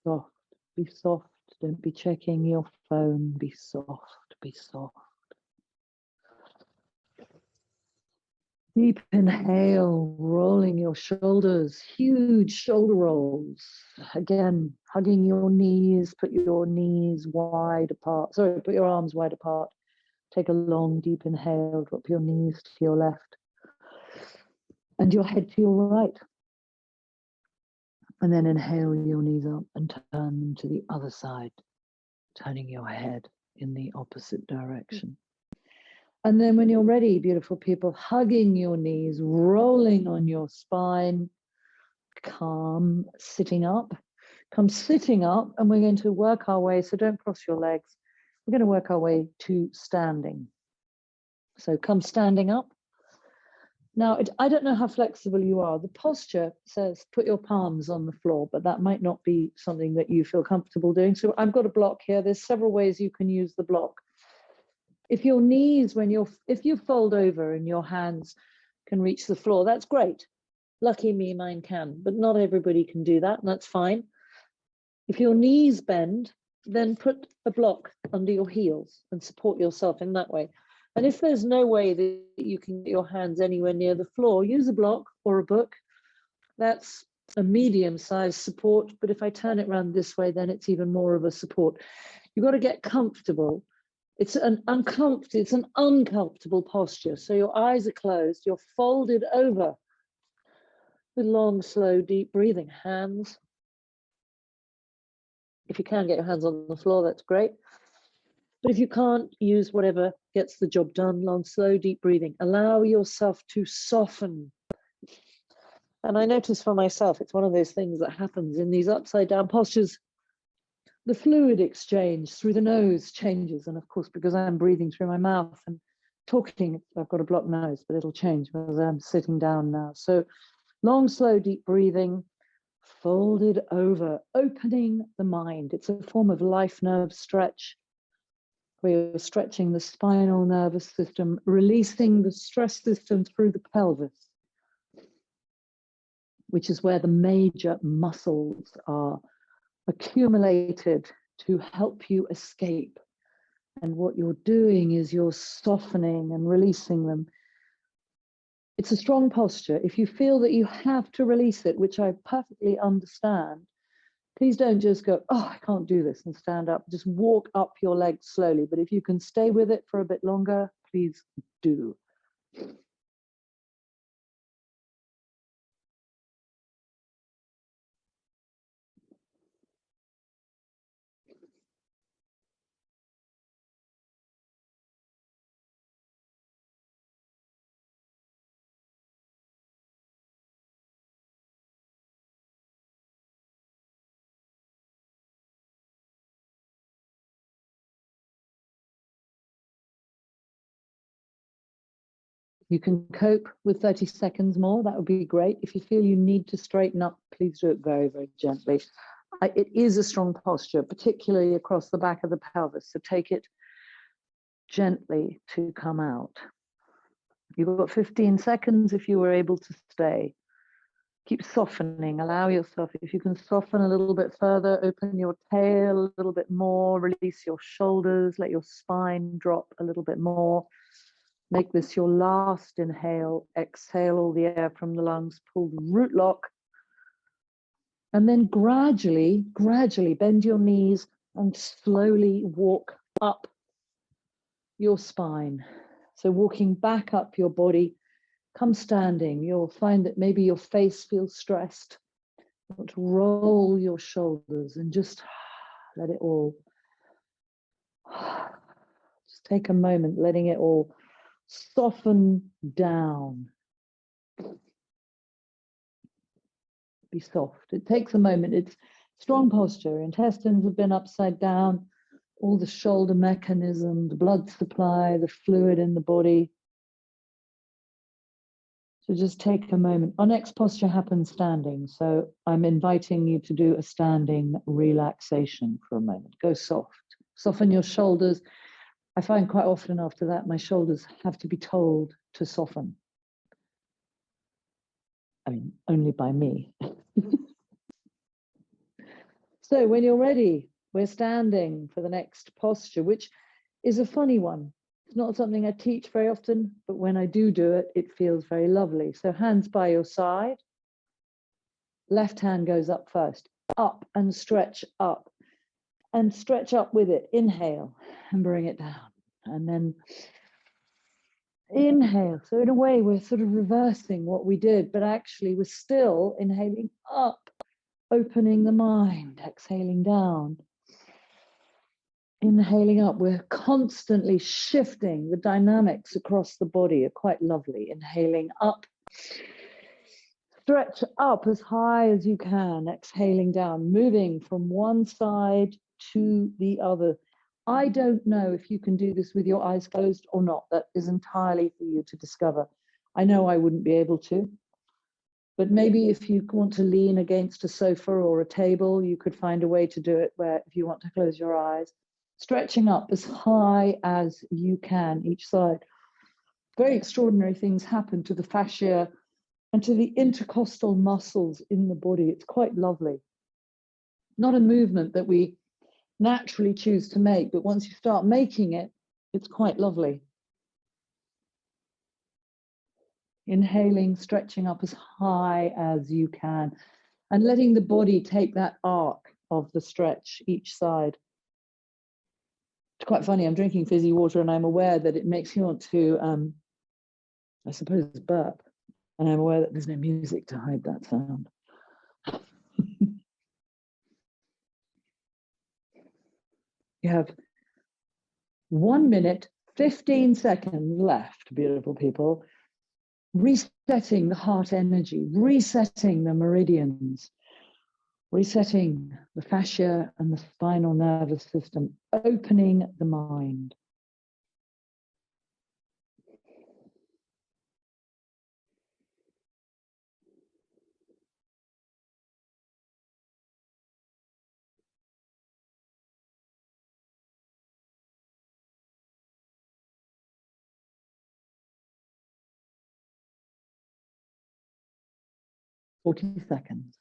Soft. Be soft. Don't be checking your phone. Be soft. Be soft. Deep inhale, rolling your shoulders, huge shoulder rolls. Again, hugging your knees, put your knees wide apart. Sorry, put your arms wide apart. Take a long, deep inhale, drop your knees to your left and your head to your right. And then inhale your knees up and turn them to the other side, turning your head in the opposite direction. And then when you're ready, beautiful people, hugging your knees, rolling on your spine, come sitting up. Come sitting up, and we're going to work our way, so don't cross your legs. We're going to work our way to standing. So come standing up. Now, I don't know how flexible you are. The posture says put your palms on the floor, but that might not be something that you feel comfortable doing. So I've got a block here. There's several ways you can use the block. If your knees, if you fold over and your hands can reach the floor, that's great. Lucky me, mine can, but not everybody can do that, and that's fine. If your knees bend, then put a block under your heels and support yourself in that way. And if there's no way that you can get your hands anywhere near the floor, use a block or a book. That's a medium-sized support, but if I turn it around this way, then it's even more of a support. You've got to get comfortable. It's an uncomfortable posture. So your eyes are closed, you're folded over with long, slow, deep breathing. Hands. If you can get your hands on the floor, that's great. But if you can't, use whatever gets the job done. Long, slow, deep breathing. Allow yourself to soften. And I notice for myself, it's one of those things that happens in these upside down postures. The fluid exchange through the nose changes. And of course, because I'm breathing through my mouth and talking, I've got a blocked nose, but it'll change because I'm sitting down now. So long, slow, deep breathing, folded over, opening the mind. It's a form of life nerve stretch where you're stretching the spinal nervous system, releasing the stress system through the pelvis, which is where the major muscles are accumulated to help you escape. And what you're doing is you're softening and releasing them. It's a strong posture. If you feel that you have to release it, which I perfectly understand, please don't just go, oh, I can't do this, and stand up. Just walk up your legs slowly. But if you can stay with it for a bit longer, please do. You can cope with 30 seconds more. That would be great. If you feel you need to straighten up, please do it very, very gently. It is a strong posture, particularly across the back of the pelvis. So take it gently to come out. You've got 15 seconds if you were able to stay. Keep softening. Allow yourself, if you can soften a little bit further, open your tail a little bit more, release your shoulders, let your spine drop a little bit more. Make this your last inhale. Exhale all the air from the lungs. Pull the root lock. And then gradually bend your knees and slowly walk up your spine. So walking back up your body, come standing. You'll find that maybe your face feels stressed. You want to roll your shoulders and just let it all. Just take a moment, letting it all soften down. Be soft. It takes a moment. It's strong posture. Intestines have been upside down. All the shoulder mechanism, the blood supply, the fluid in the body. So just take a moment. Our next posture happens standing. So I'm inviting you to do a standing relaxation for a moment. Go soft. Soften your shoulders. I find quite often after that, my shoulders have to be told to soften. I mean, only by me. So when you're ready, we're standing for the next posture, which is a funny one. It's not something I teach very often, but when I do it, it feels very lovely. So hands by your side. Left hand goes up first. Up and stretch up. And stretch up with it. Inhale and bring it down. And then inhale. So in a way, we're sort of reversing what we did, but actually we're still inhaling up, opening the mind, exhaling down. Inhaling up, we're constantly shifting. The dynamics across the body are quite lovely. Inhaling up, stretch up as high as you can. Exhaling down, moving from one side to the other. I don't know if you can do this with your eyes closed or not. That is entirely for you to discover. I know I wouldn't be able to. But maybe if you want to lean against a sofa or a table, you could find a way to do it where if you want to close your eyes. Stretching up as high as you can each side. Very extraordinary things happen to the fascia and to the intercostal muscles in the body. It's quite lovely. Not a movement that we naturally choose to make, but once you start making it, it's quite lovely. Inhaling, stretching up as high as you can, and letting the body take that arc of the stretch each side. It's quite funny, I'm drinking fizzy water and I'm aware that it makes you want to, I suppose, burp. And I'm aware that there's no music to hide that sound. You have 1 minute, 15 seconds left, beautiful people. Resetting the heart energy, resetting the meridians, resetting the fascia and the spinal nervous system, opening the mind. Forty seconds.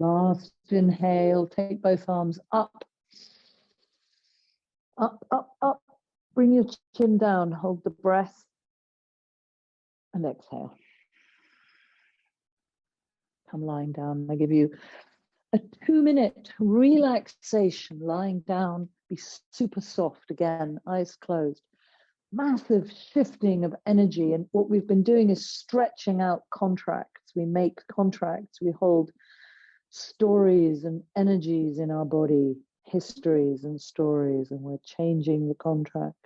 Last inhale, take both arms up, up, up, up. Bring your chin down, hold the breath, and exhale. Come lying down. I give you a 2-minute relaxation, lying down, be super soft again, eyes closed. Massive shifting of energy. And what we've been doing is stretching out contracts. We make contracts, we hold stories and energies in our body, histories and stories, and we're changing the contracts.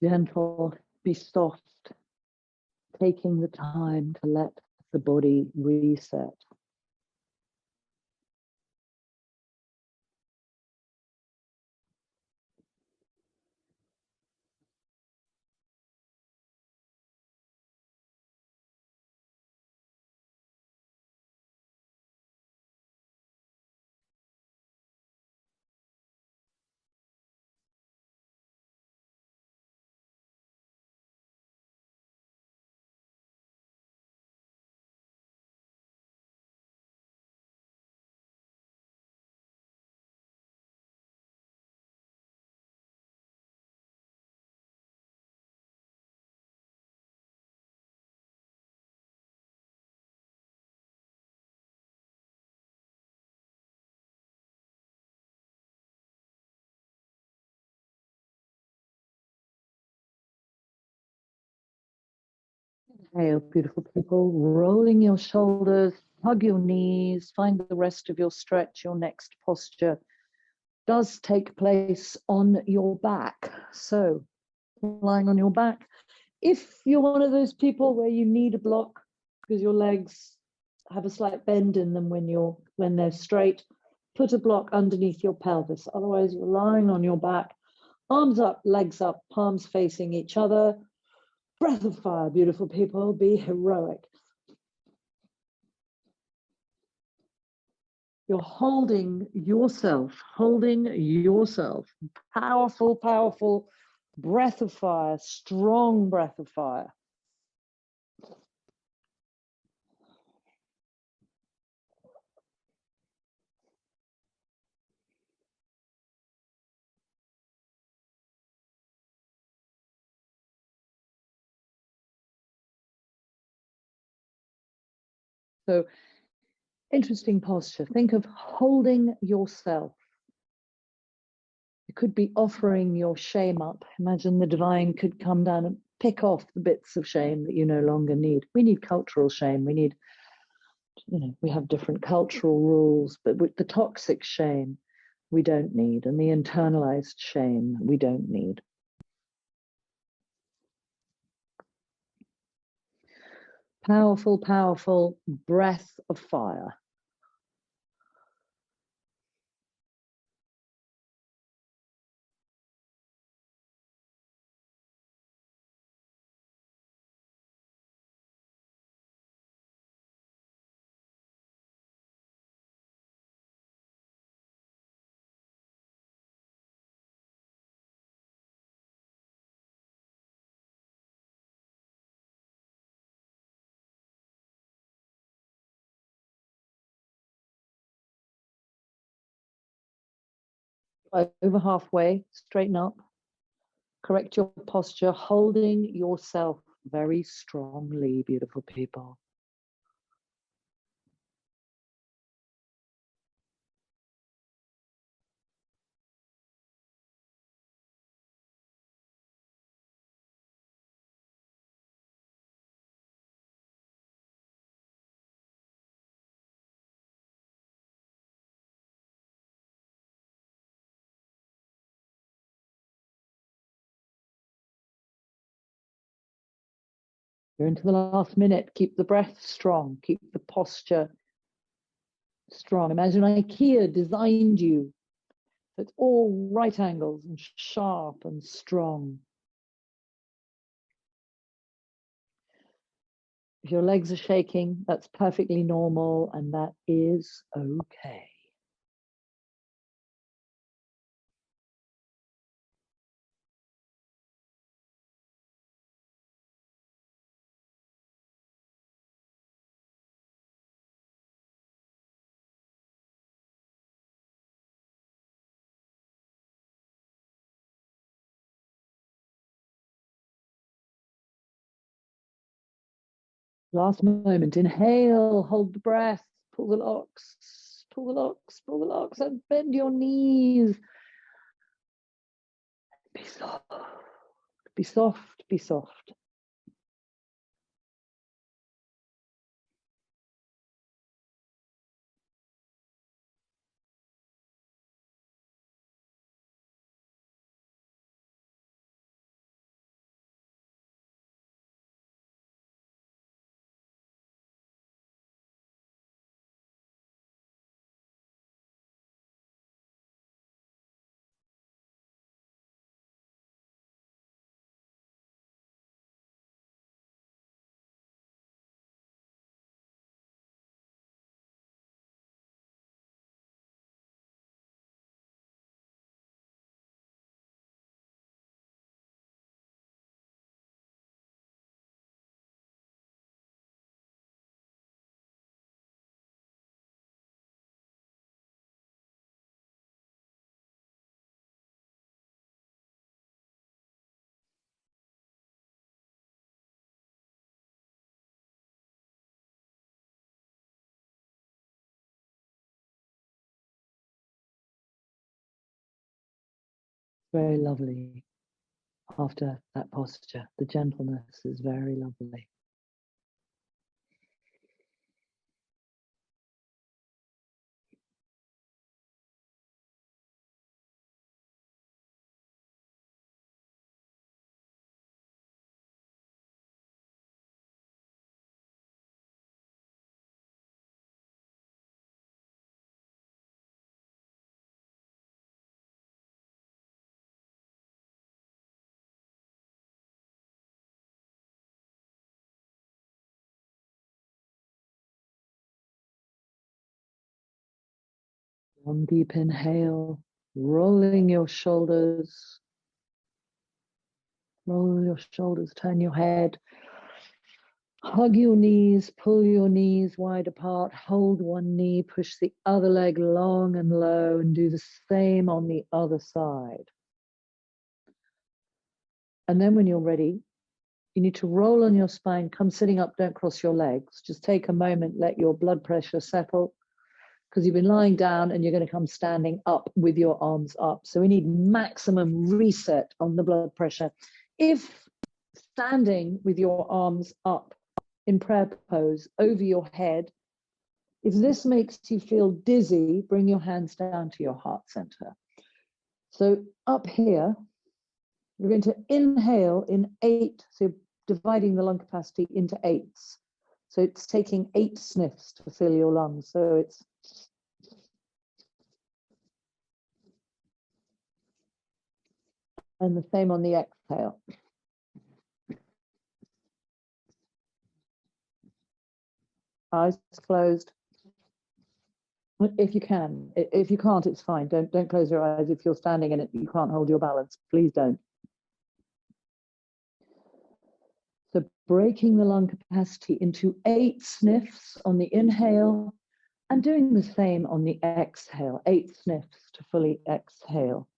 Gentle, be soft, taking the time to let the body reset. Inhale, beautiful people, rolling your shoulders, hug your knees, find the rest of your stretch. Your next posture does take place on your back. So lying on your back. If you're one of those people where you need a block because your legs have a slight bend in them when they're straight, put a block underneath your pelvis. Otherwise, you're lying on your back, arms up, legs up, palms facing each other. Breath of fire, beautiful people, be heroic. You're holding yourself. Powerful, powerful breath of fire, strong breath of fire. So, interesting posture. Think of holding yourself. It could be offering your shame up. Imagine the divine could come down and pick off the bits of shame that you no longer need. We need cultural shame. We need, we have different cultural rules, but with the toxic shame, we don't need, and the internalized shame, we don't need. Powerful, powerful breath of fire. over halfway, straighten up, correct your posture, holding yourself very strongly, beautiful people. You're into the last minute. Keep the breath strong. Keep the posture strong. Imagine IKEA designed you. It's all right angles and sharp and strong. If your legs are shaking, that's perfectly normal, and that is okay. Last moment, inhale, hold the breath, pull the locks, pull the locks, pull the locks, and bend your knees. Be soft, be soft, be soft. Very lovely. After that posture, the gentleness is very lovely. One deep inhale, rolling your shoulders. Roll your shoulders, turn your head. Hug your knees, pull your knees wide apart, hold one knee, push the other leg long and low, and do the same on the other side. And then when you're ready, you need to roll on your spine, come sitting up, don't cross your legs. Just take a moment, let your blood pressure settle, because you've been lying down and you're going to come standing up with your arms up. So we need maximum reset on the blood pressure. If standing with your arms up in prayer pose over your head, if this makes you feel dizzy, bring your hands down to your heart center. So up here, you're going to inhale in 8, so dividing the lung capacity into 8s. So it's taking 8 sniffs to fill your lungs. So it's and the same on the exhale. Eyes closed. If you can. If you can't, it's fine. Don't close your eyes. If you're standing in it, you can't hold your balance. Please don't. So breaking the lung capacity into 8 sniffs on the inhale, And doing the same on the exhale, 8 sniffs to fully exhale.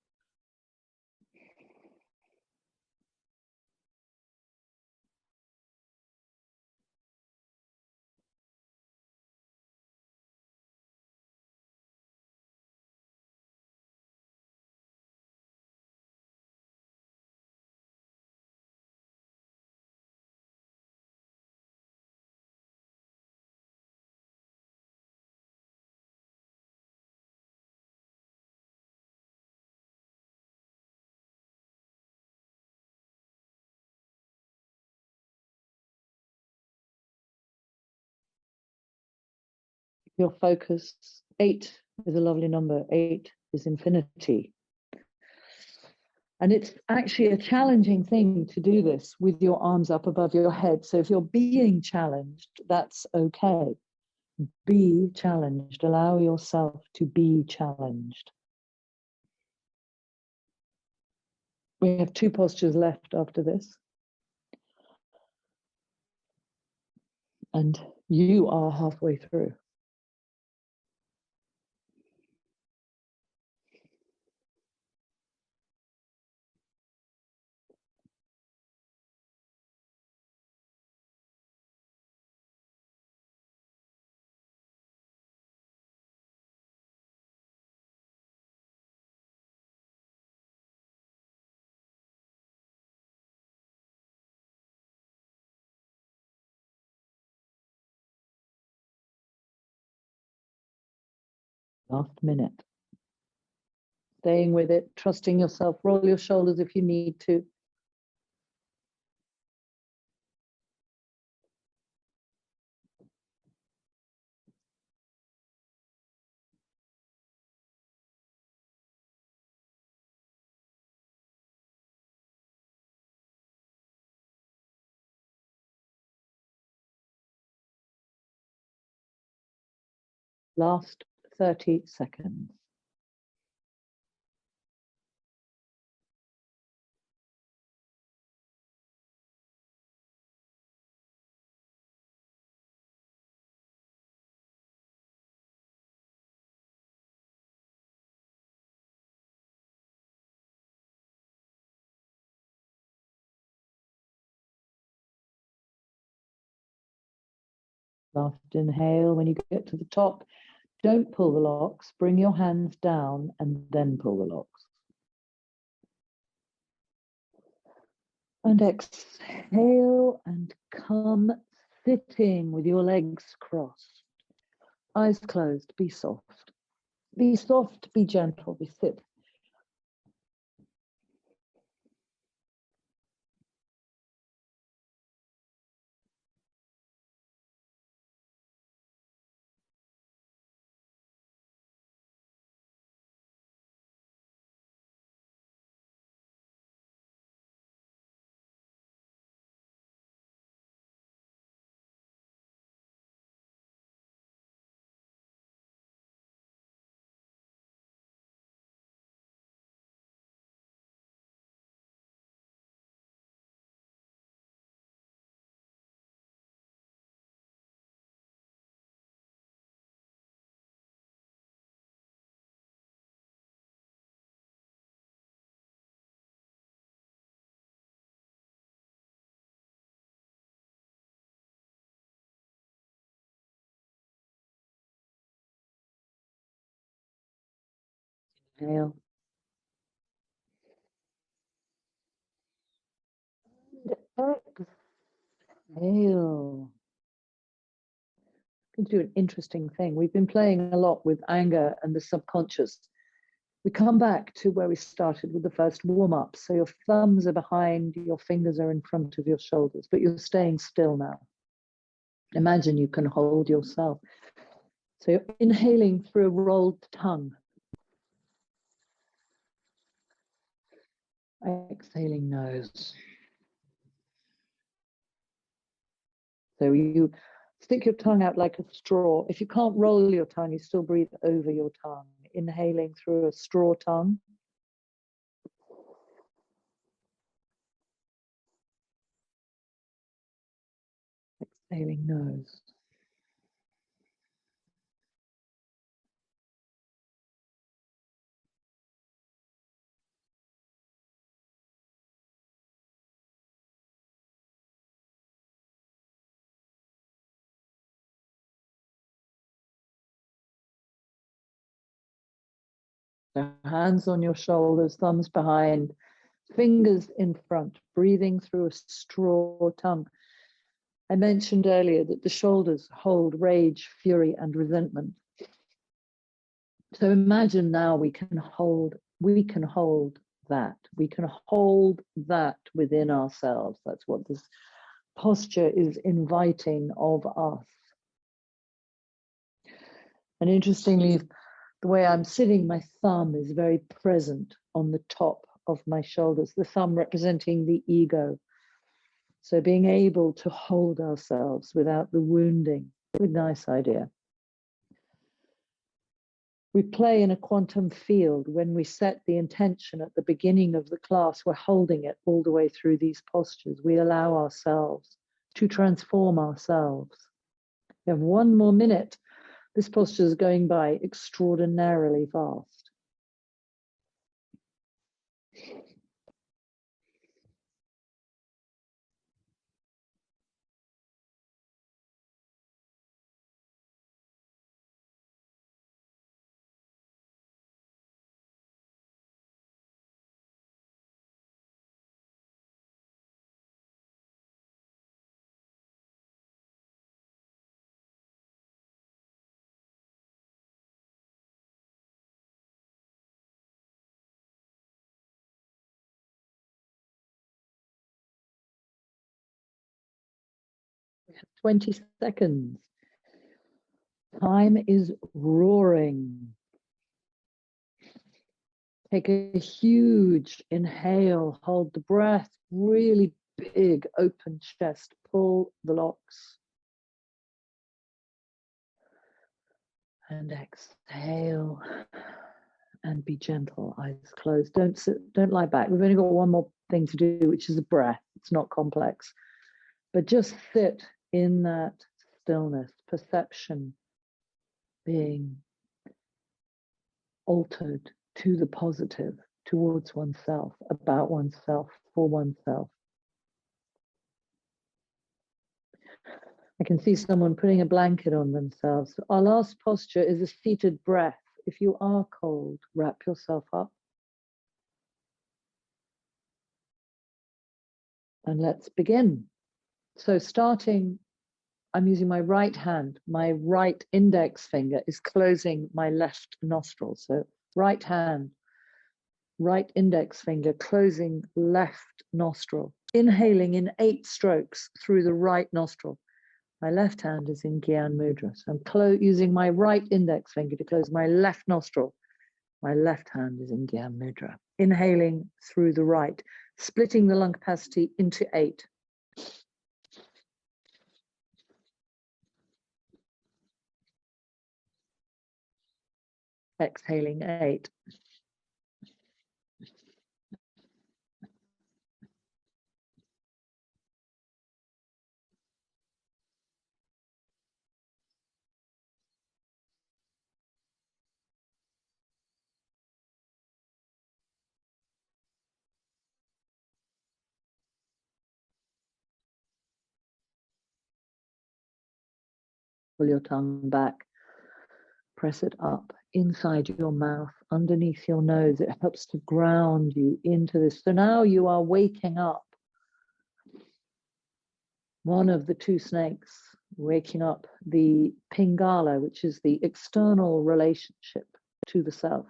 Your focus, 8 is a lovely number. 8 is infinity. And it's actually a challenging thing to do this with your arms up above your head. So if you're being challenged, that's okay. Be challenged. Allow yourself to be challenged. We have 2 postures left after this. And you are halfway through. Last minute. Staying with it, trusting yourself. Roll your shoulders if you need to. Last 30 seconds. Last inhale. When you get to the top, don't pull the locks. Bring your hands down and then pull the locks. And exhale and come sitting with your legs crossed. Eyes closed. Be soft. Be soft, be gentle, be sit. Inhale. Exhale. Going to do an interesting thing. We've been playing a lot with anger and the subconscious. We come back to where we started with the first warm-up. So your thumbs are behind, your fingers are in front of your shoulders, but you're staying still now. Imagine you can hold yourself. So you're inhaling through a rolled tongue. Exhaling nose. So you stick your tongue out like a straw. If you can't roll your tongue, you still breathe over your tongue. Inhaling through a straw tongue. Exhaling nose. So hands on your shoulders, thumbs behind, fingers in front, breathing through a straw tongue. I mentioned earlier that the shoulders hold rage, fury, and resentment. So imagine now we can hold that. We can hold that within ourselves. That's what this posture is inviting of us. And interestingly, the way I'm sitting, my thumb is very present on the top of my shoulders, the thumb representing the ego. So being able to hold ourselves without the wounding, a nice idea. We play in a quantum field. When we set the intention at the beginning of the class, we're holding it all the way through these postures. We allow ourselves to transform ourselves. We have 1 more minute. This posture is going by extraordinarily fast. We have 20 seconds. Time is roaring. Take a huge inhale, hold the breath, really big, open chest, pull the locks. And exhale and be gentle, eyes closed. Don't lie back. We've only got 1 more thing to do, which is a breath. It's not complex, but just sit in that stillness, perception being altered to the positive, towards oneself, about oneself, for oneself. I can see someone putting a blanket on themselves. Our last posture is a seated breath. If you are cold, wrap yourself up. And let's begin. So starting, I'm using my right hand. My right index finger is closing my left nostril. So right hand, right index finger closing left nostril. Inhaling in 8 strokes through the right nostril. My left hand is in Gyan Mudra. So I'm using my right index finger to close my left nostril. My left hand is in Gyan Mudra. Inhaling through the right, splitting the lung capacity into 8. Exhaling 8. Pull your tongue back. Press it up inside your mouth, underneath your nose. It helps to ground you into this. So now you are waking up one of the 2 snakes, waking up the Pingala, which is the external relationship to the self,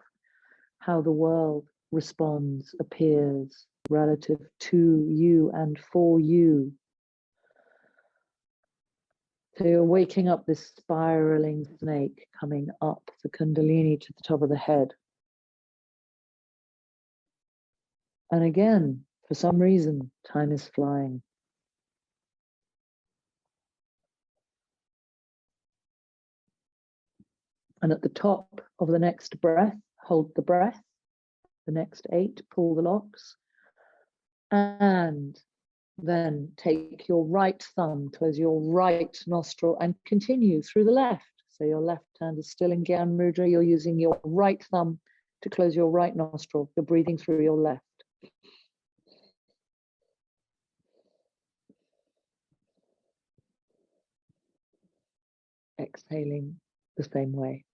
how the world responds, appears relative to you and for you. So you're waking up this spiraling snake coming up the Kundalini to the top of the head. And again, for some reason, time is flying. And at the top of the next breath, hold the breath. The next 8, pull the locks. And then take your right thumb, close your right nostril, and continue through the left. So your left hand is still in Gyan Mudra. You're using your right thumb to close your right nostril. You're breathing through your left. Exhaling the same way.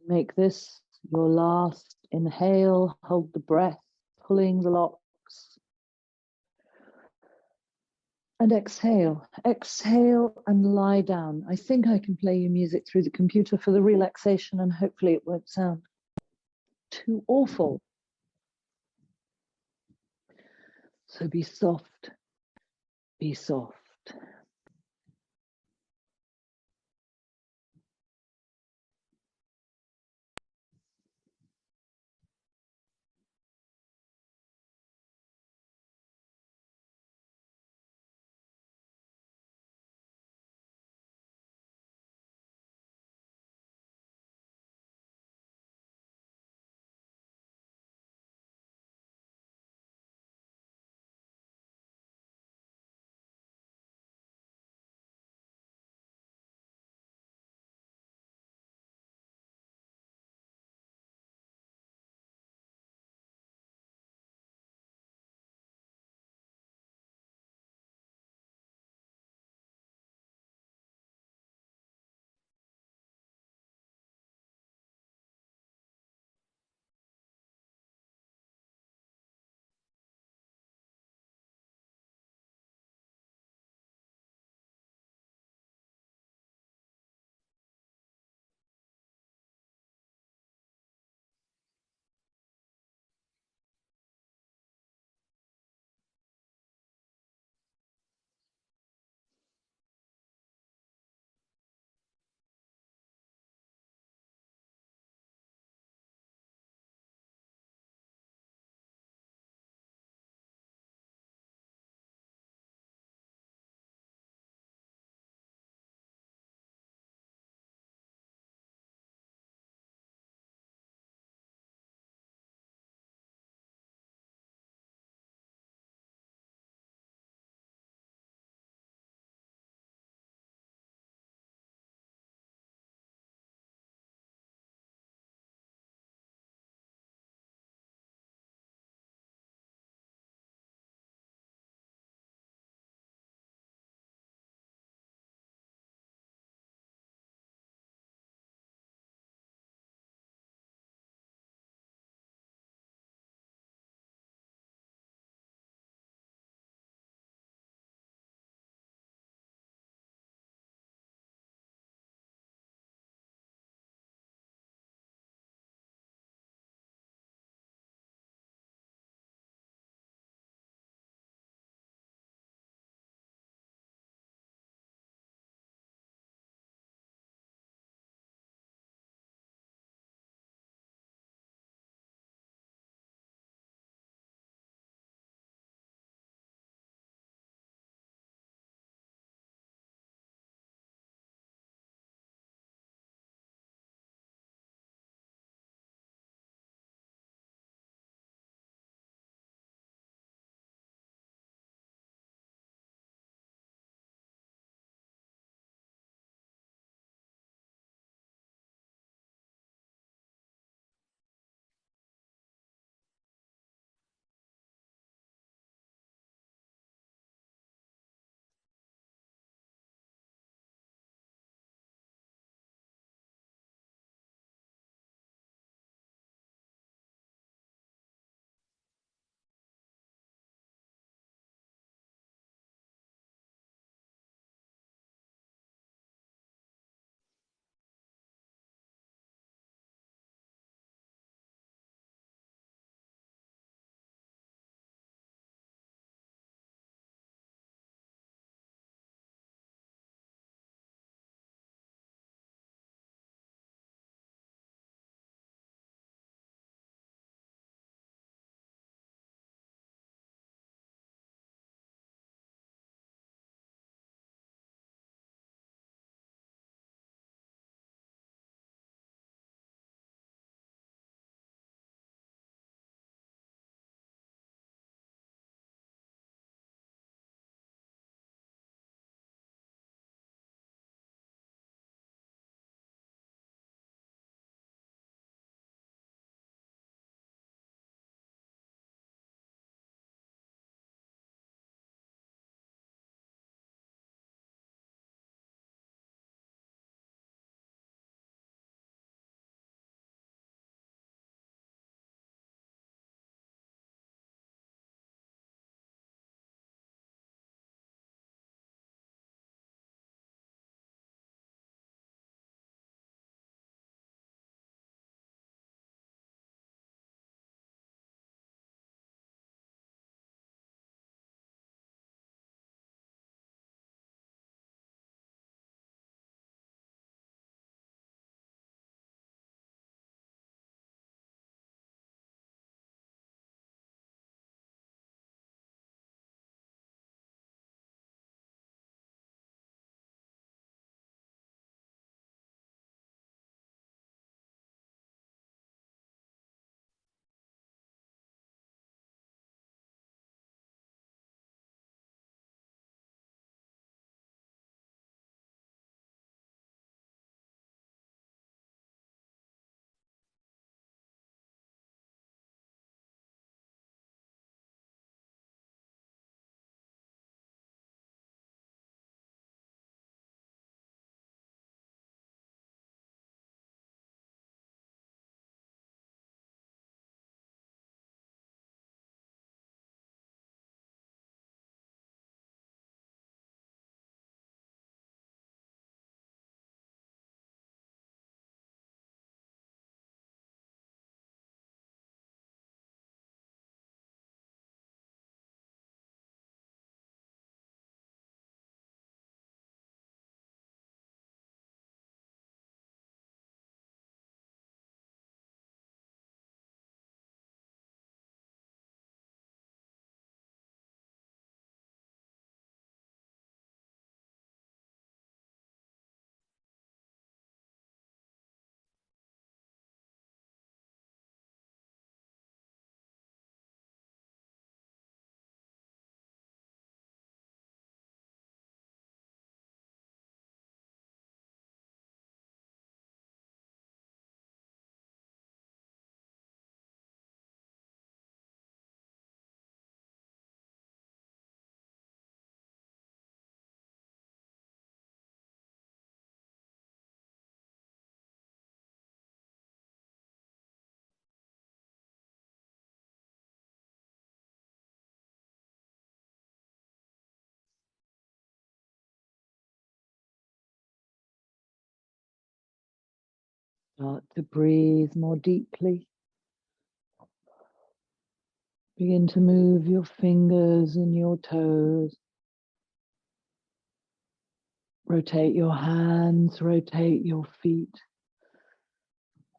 Make this your last inhale, hold the breath, pulling the locks. And exhale, exhale and lie down. I think I can play you music through the computer for the relaxation, and hopefully it won't sound too awful. So be soft, be soft. Start to breathe more deeply. Begin to move your fingers and your toes. Rotate your hands, rotate your feet.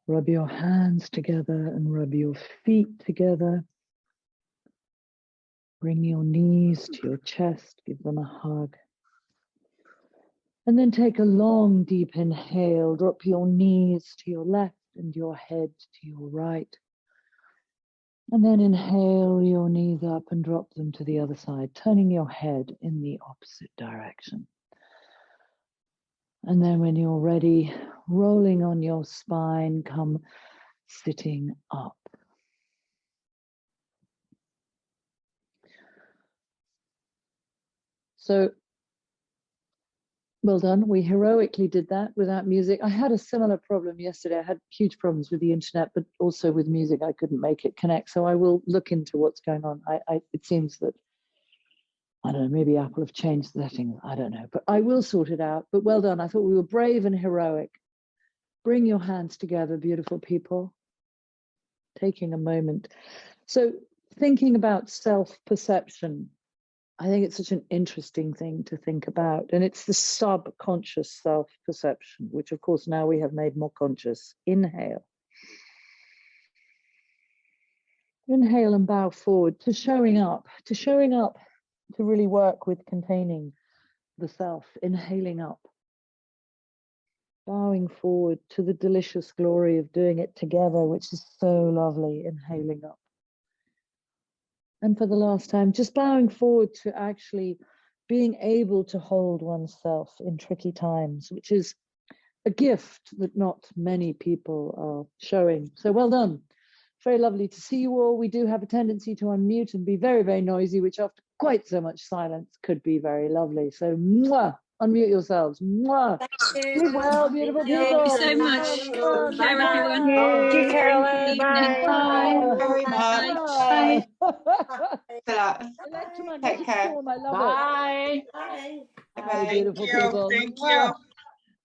Rub your hands together and rub your feet together. Bring your knees to your chest, give them a hug. And then take a long, deep inhale. Drop your knees to your left and your head to your right. And then inhale your knees up and drop them to the other side, turning your head in the opposite direction. And then when you're ready, rolling on your spine, come sitting up. So, well done. We heroically did that without music. I had a similar problem yesterday. I had huge problems with the internet, but also with music. I couldn't make it connect. So I will look into what's going on. It seems that, I don't know, maybe Apple have changed the settings. I don't know, but I will sort it out. But well done. I thought we were brave and heroic. Bring your hands together, beautiful people. Taking a moment. So thinking about self-perception, I think it's such an interesting thing to think about. And it's the subconscious self-perception, which of course now we have made more conscious. Inhale. Inhale and bow forward to showing up, to really work with containing the self. Inhaling up. Bowing forward to the delicious glory of doing it together, which is so lovely. Inhaling up. And for the last time, just bowing forward to actually being able to hold oneself in tricky times, which is a gift that not many people are showing. So well done. Very lovely to see you all. We do have a tendency to unmute and be very, very noisy, which after quite so much silence could be very lovely. So mwah, unmute yourselves. Mwah. Sleep well, beautiful people. Thank you so much. Take care, everyone. Thank you, Good Carolyn. evening. Bye. Very much. Bye. Take care. I love Bye. it. Bye, Thank beautiful you. people. Thank Mwah. you.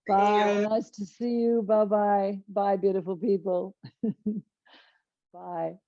Bye. Nice to see you. Bye-bye. Bye, beautiful people. Bye.